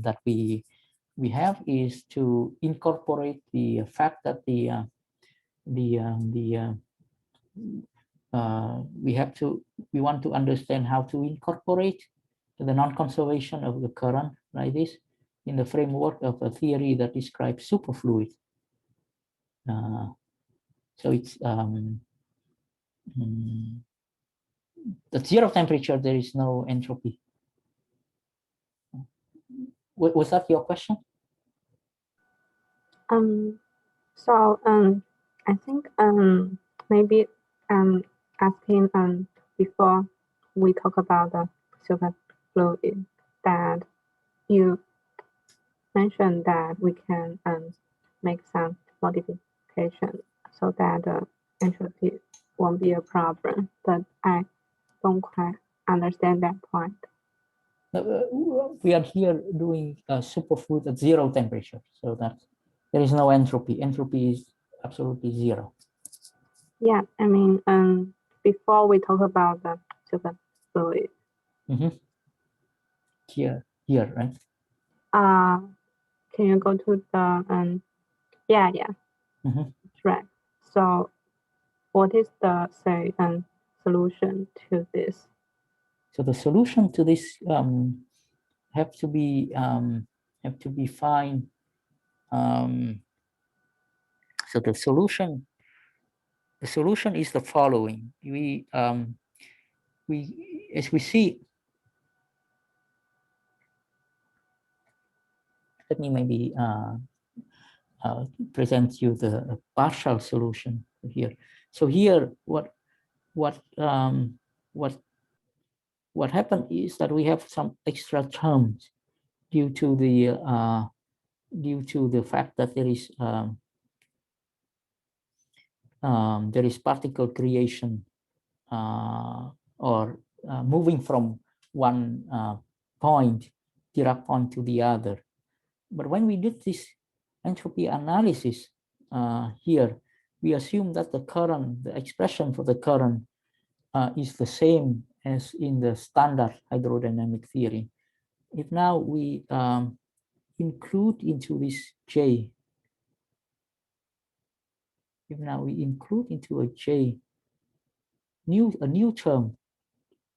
S1: that we have is to incorporate the fact that we want to understand how to incorporate the non-conservation of the current like this in the framework of a theory that describes superfluid. So it's at 0 temperature there is no entropy. Was that your question?
S3: So I think maybe asking before we talk about the superfluid, that you mentioned that we can make some modification so that the entropy won't be a problem, but I don't quite understand that point.
S1: We are here doing superfluid at 0 temperature, so that there is no entropy. Entropy is absolutely 0.
S3: Yeah, I mean, before we talk about the superfluid.
S1: Here, right?
S3: Can you go to the yeah. That's right. So, what is the solution to this?
S1: So the solution to this have to be have to define. So the solution is the following. As we see, let me maybe present you the partial solution here. So here, what happened is that we have some extra terms due to the fact that there is particle creation or moving from one point, Dirac point, to the other. But when we did this entropy analysis here, we assume that the current, the expression for the current is the same as in the standard hydrodynamic theory. If now we include into this J, if now we include into a J a new term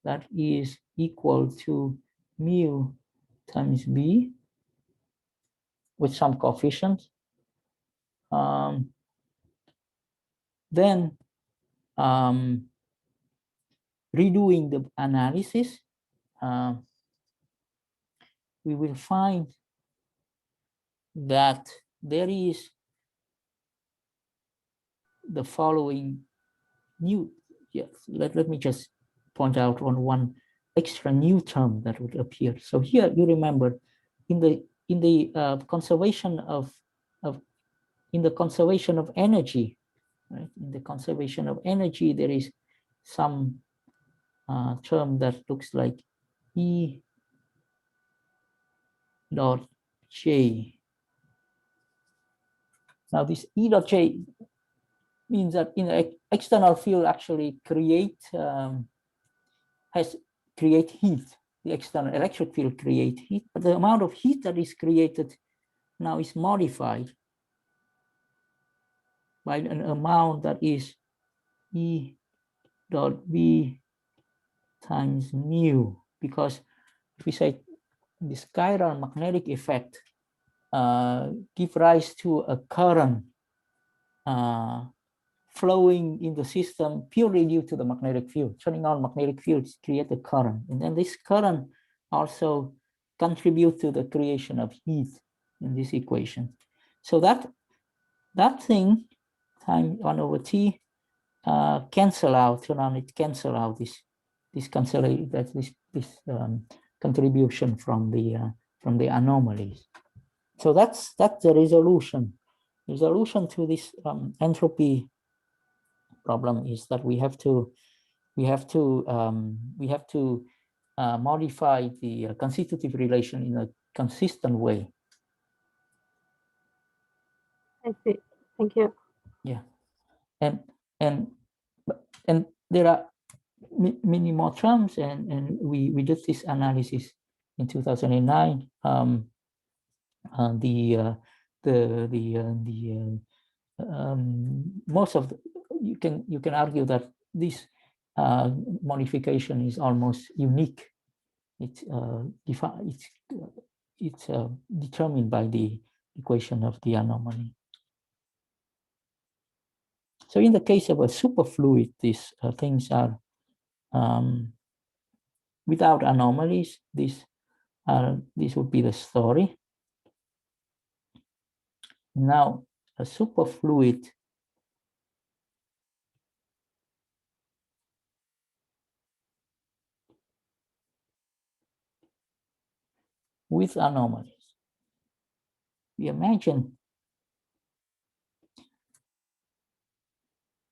S1: that is equal to mu times B with some coefficient, then redoing the analysis, we will find that there is the following new, yes, let me just point out on one extra new term that would appear. So here you remember in the conservation of energy, right? In the conservation of energy, there is some term that looks like E dot J. Now this E dot J means that in the external field actually create heat. The external electric field create heat, but the amount of heat that is created now is modified by an amount that is E dot B times mu, because if we say the chiral magnetic effect give rise to a current flowing in the system purely due to the magnetic field. Turning on magnetic fields create a current, and then this current also contribute to the creation of heat in this equation. So that thing times 1 over T cancel out, turn on it, cancel out this contribution from the anomalies. So that's the resolution. Resolution to this entropy problem is that we have to modify the constitutive relation in a consistent way.
S3: I see. Thank you.
S1: Yeah, and there are many more terms, and we did this analysis in 2009. Most of you can argue that this modification is almost unique. It's determined by the equation of the anomaly. So in the case of a superfluid, these things are without anomalies. This would be the story. Now, a superfluid with anomalies. We imagine.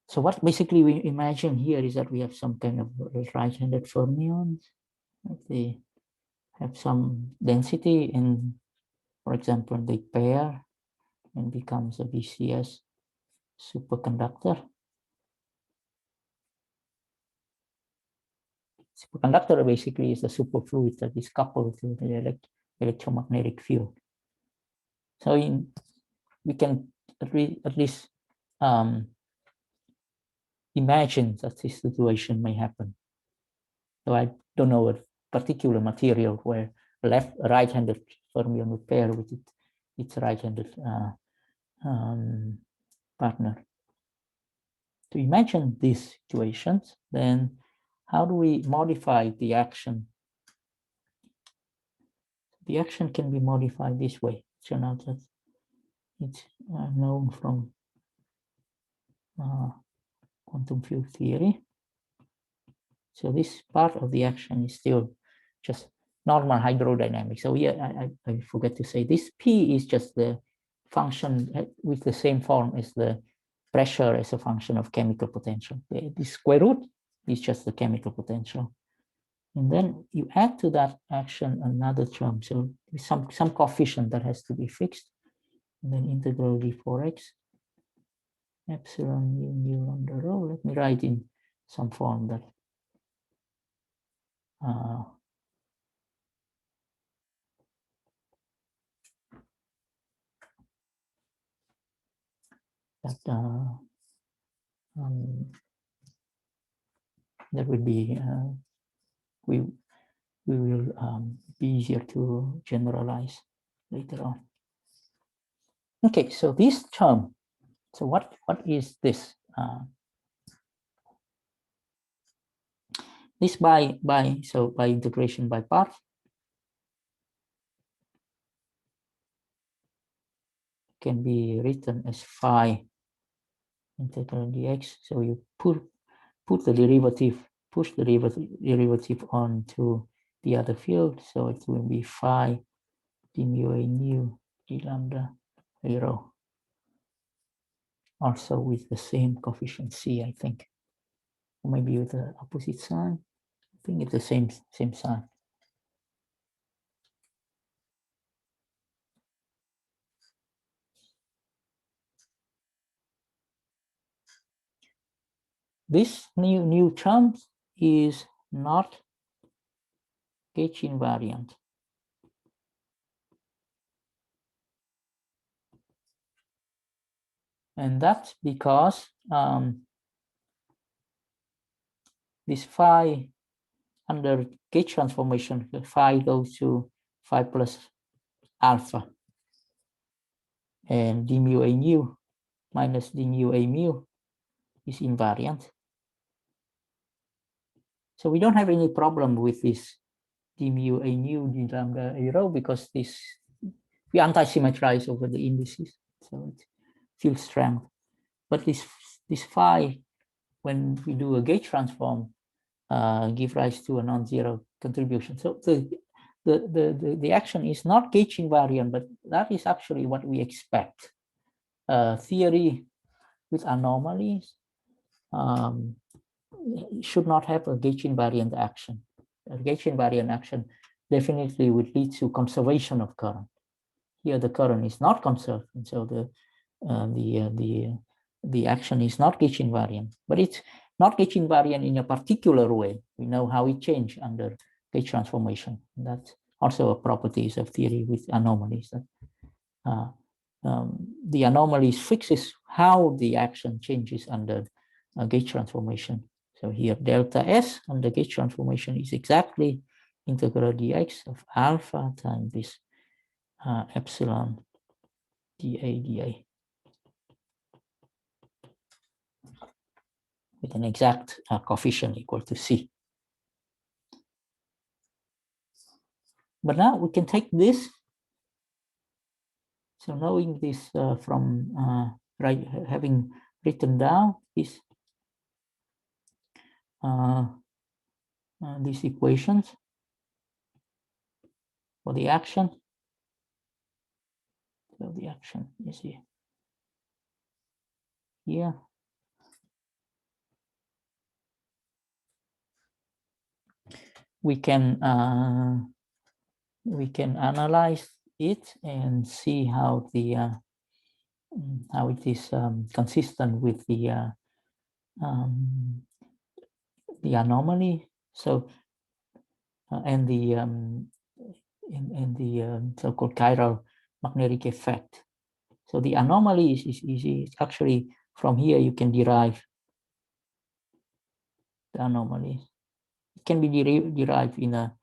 S1: So what basically we imagine here is that we have some kind of right-handed fermions. They have some density, and for example, they pair and becomes a BCS superconductor. Superconductor basically is a superfluid that is coupled to the electromagnetic field. So we can at least imagine that this situation may happen. So I don't know a particular material where a right-handed fermion would pair with its right-handed partner. To imagine these situations, then how do we modify the action? The action can be modified this way. So now that it's known from quantum field theory. So this part of the action is still just normal hydrodynamics. So here I forget to say this P is just the function with the same form as the pressure as a function of chemical potential. The square root is just the chemical potential. And then you add to that action another term. So some coefficient that has to be fixed. And then integral d4x epsilon mu lambda rho. Let me write in some form that that would be we will be easier to generalize later on. Okay, so this term. So what is this? This by integration by parts can be written as phi integral dx. So you put the derivative, push the derivative onto the other field. So it will be phi d mu a nu d lambda a rho. Also with the same coefficient c, I think. Or maybe with the opposite sign. I think it's the same sign. This new term is not gauge invariant. And that's because this phi under gauge transformation, the phi goes to phi plus alpha. And d mu a nu minus d mu a mu is invariant. So we don't have any problem with this d mu a nu d lambda a rho because we anti-symmetrize over the indices. So it field strength. But this phi, when we do a gauge transform, give rise to a non-zero contribution. So the action is not gauge invariant, but that is actually what we expect. Theory with anomalies should not have a gauge invariant action. A gauge invariant action definitely would lead to conservation of current. Here the current is not conserved, and so the action is not gauge invariant, but it's not gauge invariant in a particular way. We know how it changes under gauge transformation. That's also a properties of theory with anomalies. That the anomalies fixes how the action changes under gauge transformation. So here delta S under gauge transformation is exactly integral dx of alpha times this epsilon dA with an exact coefficient equal to C. But now we can take this. So knowing this from having written down this these equations for the action. So the action is here. We can analyze it and see how it is consistent with the anomaly. So and the so-called chiral magnetic effect. So the anomaly is actually from here you can derive the anomaly. It can be derived in a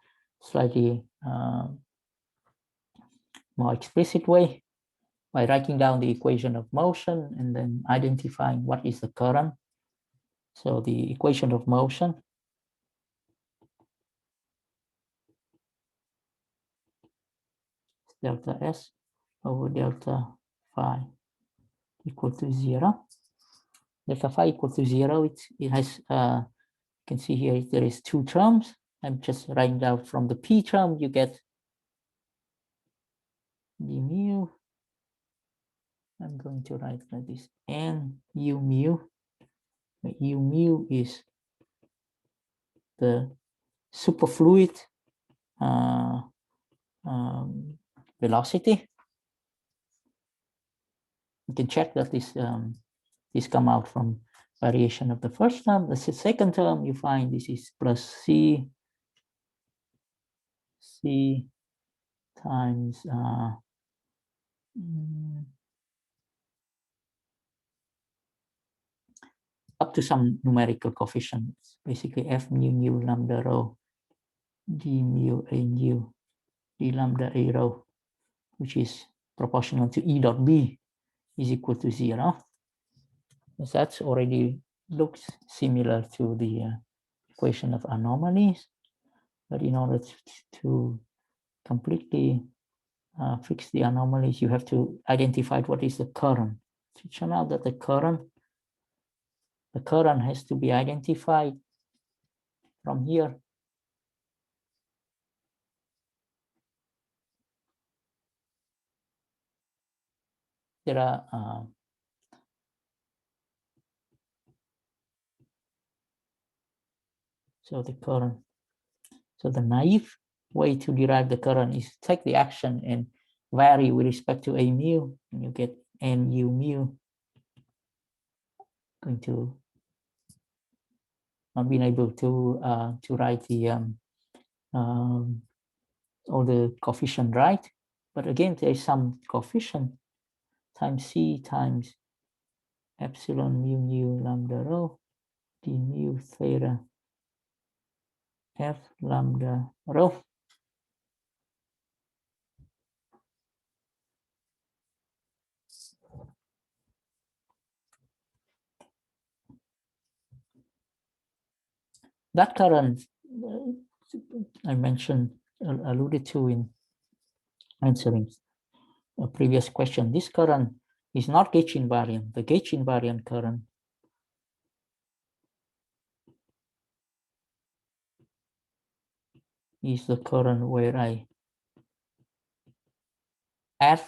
S1: slightly more explicit way by writing down the equation of motion and then identifying what is the current. So the equation of motion delta S over delta phi equal to 0. Delta phi equal to 0, it has, you can see here, there is two terms. I'm just writing down from the P term, you get d mu. I'm going to write like this, n u mu. U mu is the superfluid velocity. You can check that this come out from variation of the first term. The second term, you find this is plus c times up to some numerical coefficients, basically f mu lambda rho d mu a nu d lambda a rho, which is proportional to E dot B is equal to 0. So that's already looks similar to the equation of anomalies, but in order to completely fix the anomalies, you have to identify what is the current. So it turns out that the current has to be identified from here. There are so the naive way to derive the current is take the action and vary with respect to a mu, and you get n u mu. Going to not being able to write the all the coefficient right, but again there is some coefficient times c times epsilon mu lambda rho d mu theta f lambda rho. That current I mentioned, alluded to in answering a previous question. This current is not gauge invariant. The gauge invariant current is the current where I add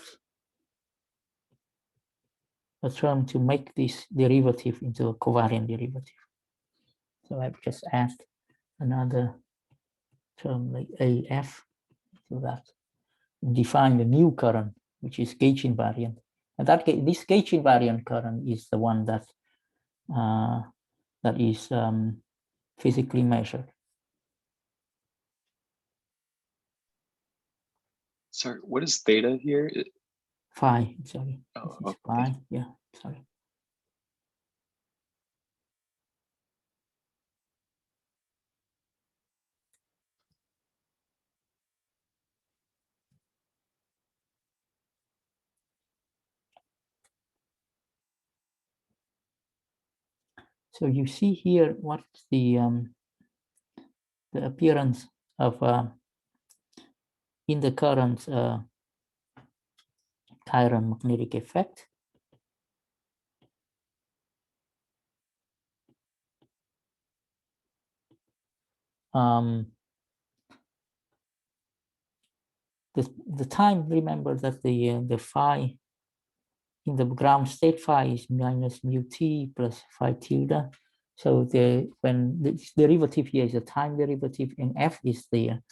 S1: a term to make this derivative into a covariant derivative. So I've just add another term like AF to that, and define the new current, which is gauge invariant. And this gauge invariant current is the one that that is physically measured.
S4: Sorry, what is theta here?
S1: Phi, sorry.
S4: Oh,
S1: This is
S4: okay.
S1: phi, yeah, sorry. So you see here what's the appearance of in the current chiron magnetic effect. The time, remember that the phi in the ground state phi is minus mu t plus phi tilde. So when the derivative here is a time derivative and f is the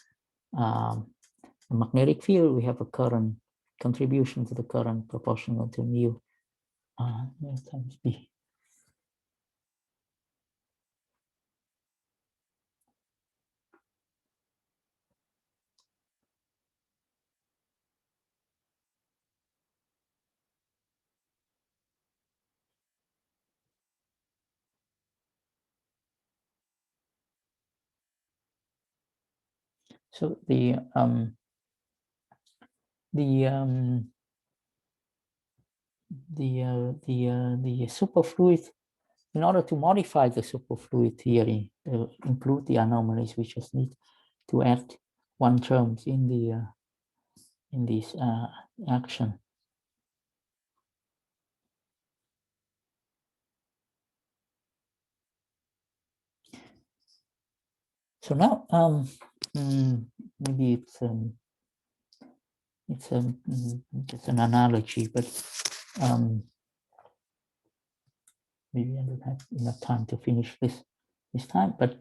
S1: magnetic field, we have a current contribution to the current proportional to mu times b. So the the superfluid, in order to modify the superfluid theory to include the anomalies, we just need to add one term in the in this action. So now maybe it's just an analogy, but maybe I don't have enough time to finish this time, but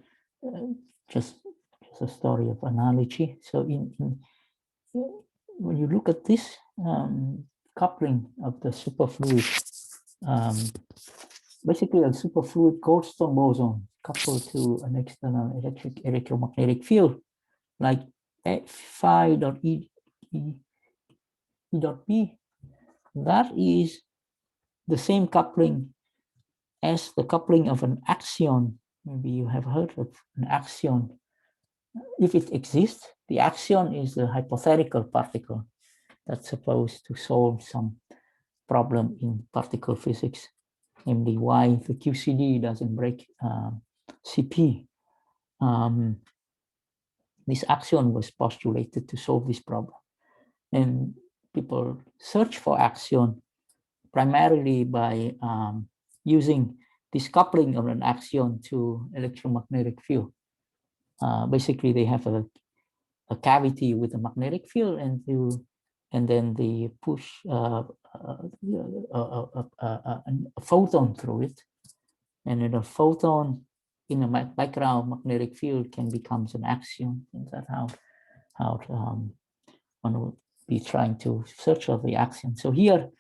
S1: just a story of analogy. So when you look at this coupling of the superfluid, basically a superfluid Goldstone boson coupled to an external electromagnetic field, like phi dot E dot B, that is the same coupling as the coupling of an axion. Maybe you have heard of an axion. If it exists, the axion is a hypothetical particle that's supposed to solve some problem in particle physics, namely why the QCD doesn't break CP. This axion was postulated to solve this problem. And people search for axion primarily by using this coupling of an axion to electromagnetic field. Basically, they have a cavity with a magnetic field, and then they push a photon through it, and then a photon in a background magnetic field can become an axion. And that's how one would be trying to search for the axion. So here,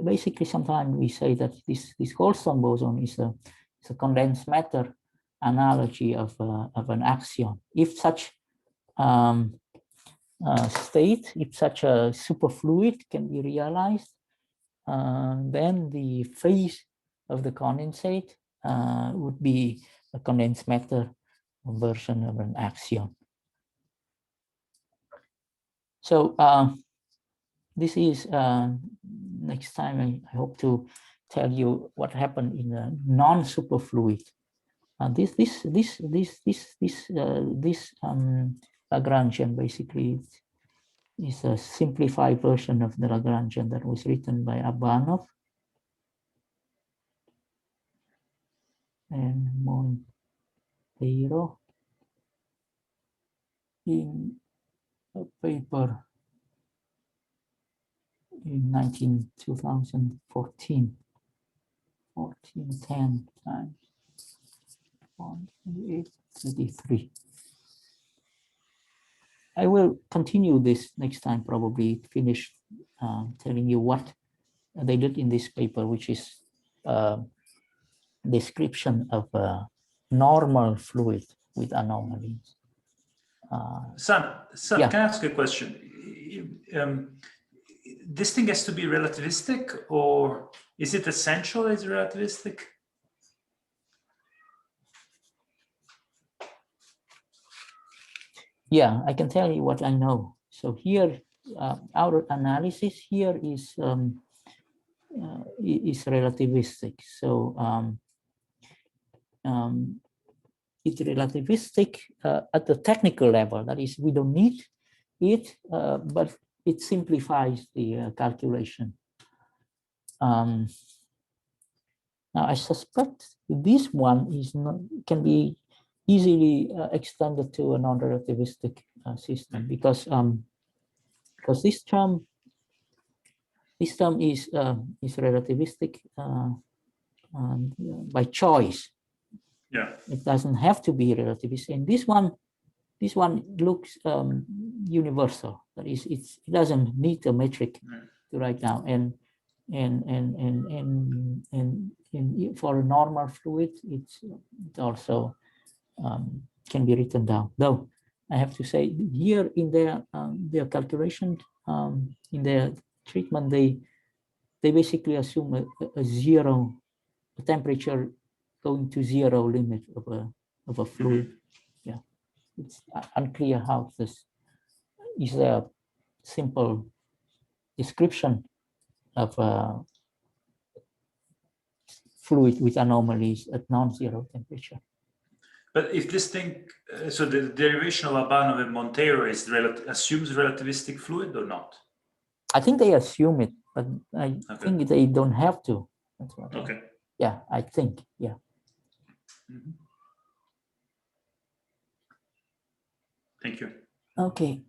S1: basically, sometimes we say that this Goldstone boson is a condensed matter analogy of an axion. If such state, if such a superfluid can be realized, then the phase of the condensate would be a condensed matter version of an axion. So this is next time I hope to tell you what happened in a non-superfluid. This Lagrangian basically is a simplified version of the Lagrangian that was written by Abanov and Monteiro in a paper in 2014, 1410 times 128.33. I will continue this next time, probably finish telling you what they did in this paper, which is description of a normal fluid with anomalies.
S5: Sam,
S1: yeah.
S5: Can I ask you a question? This thing has to be relativistic, or is it essential it's relativistic?
S1: Yeah, I can tell you what I know. So here, our analysis here is relativistic. So it's relativistic at the technical level. That is, we don't need it, but it simplifies the calculation. Now, I suspect this one can be easily extended to a non-relativistic system because this term is relativistic by choice.
S5: Yeah,
S1: it doesn't have to be relativistic. And this one looks universal. That is, it doesn't need a metric to write down. And for a normal fluid, it also can be written down. Though I have to say here in their calculation, in their treatment, they basically assume a zero, a temperature going to zero limit of a fluid. Yeah, it's unclear how this is a simple description of fluid with anomalies at non-zero temperature.
S5: But if this thing, so the derivation of Albano and Monteiro is assumes relativistic fluid or not?
S1: I think they assume it, but I think they don't have to. That's what
S5: Okay.
S1: yeah, I think, yeah.
S5: Mm-hmm. Thank you.
S1: Okay.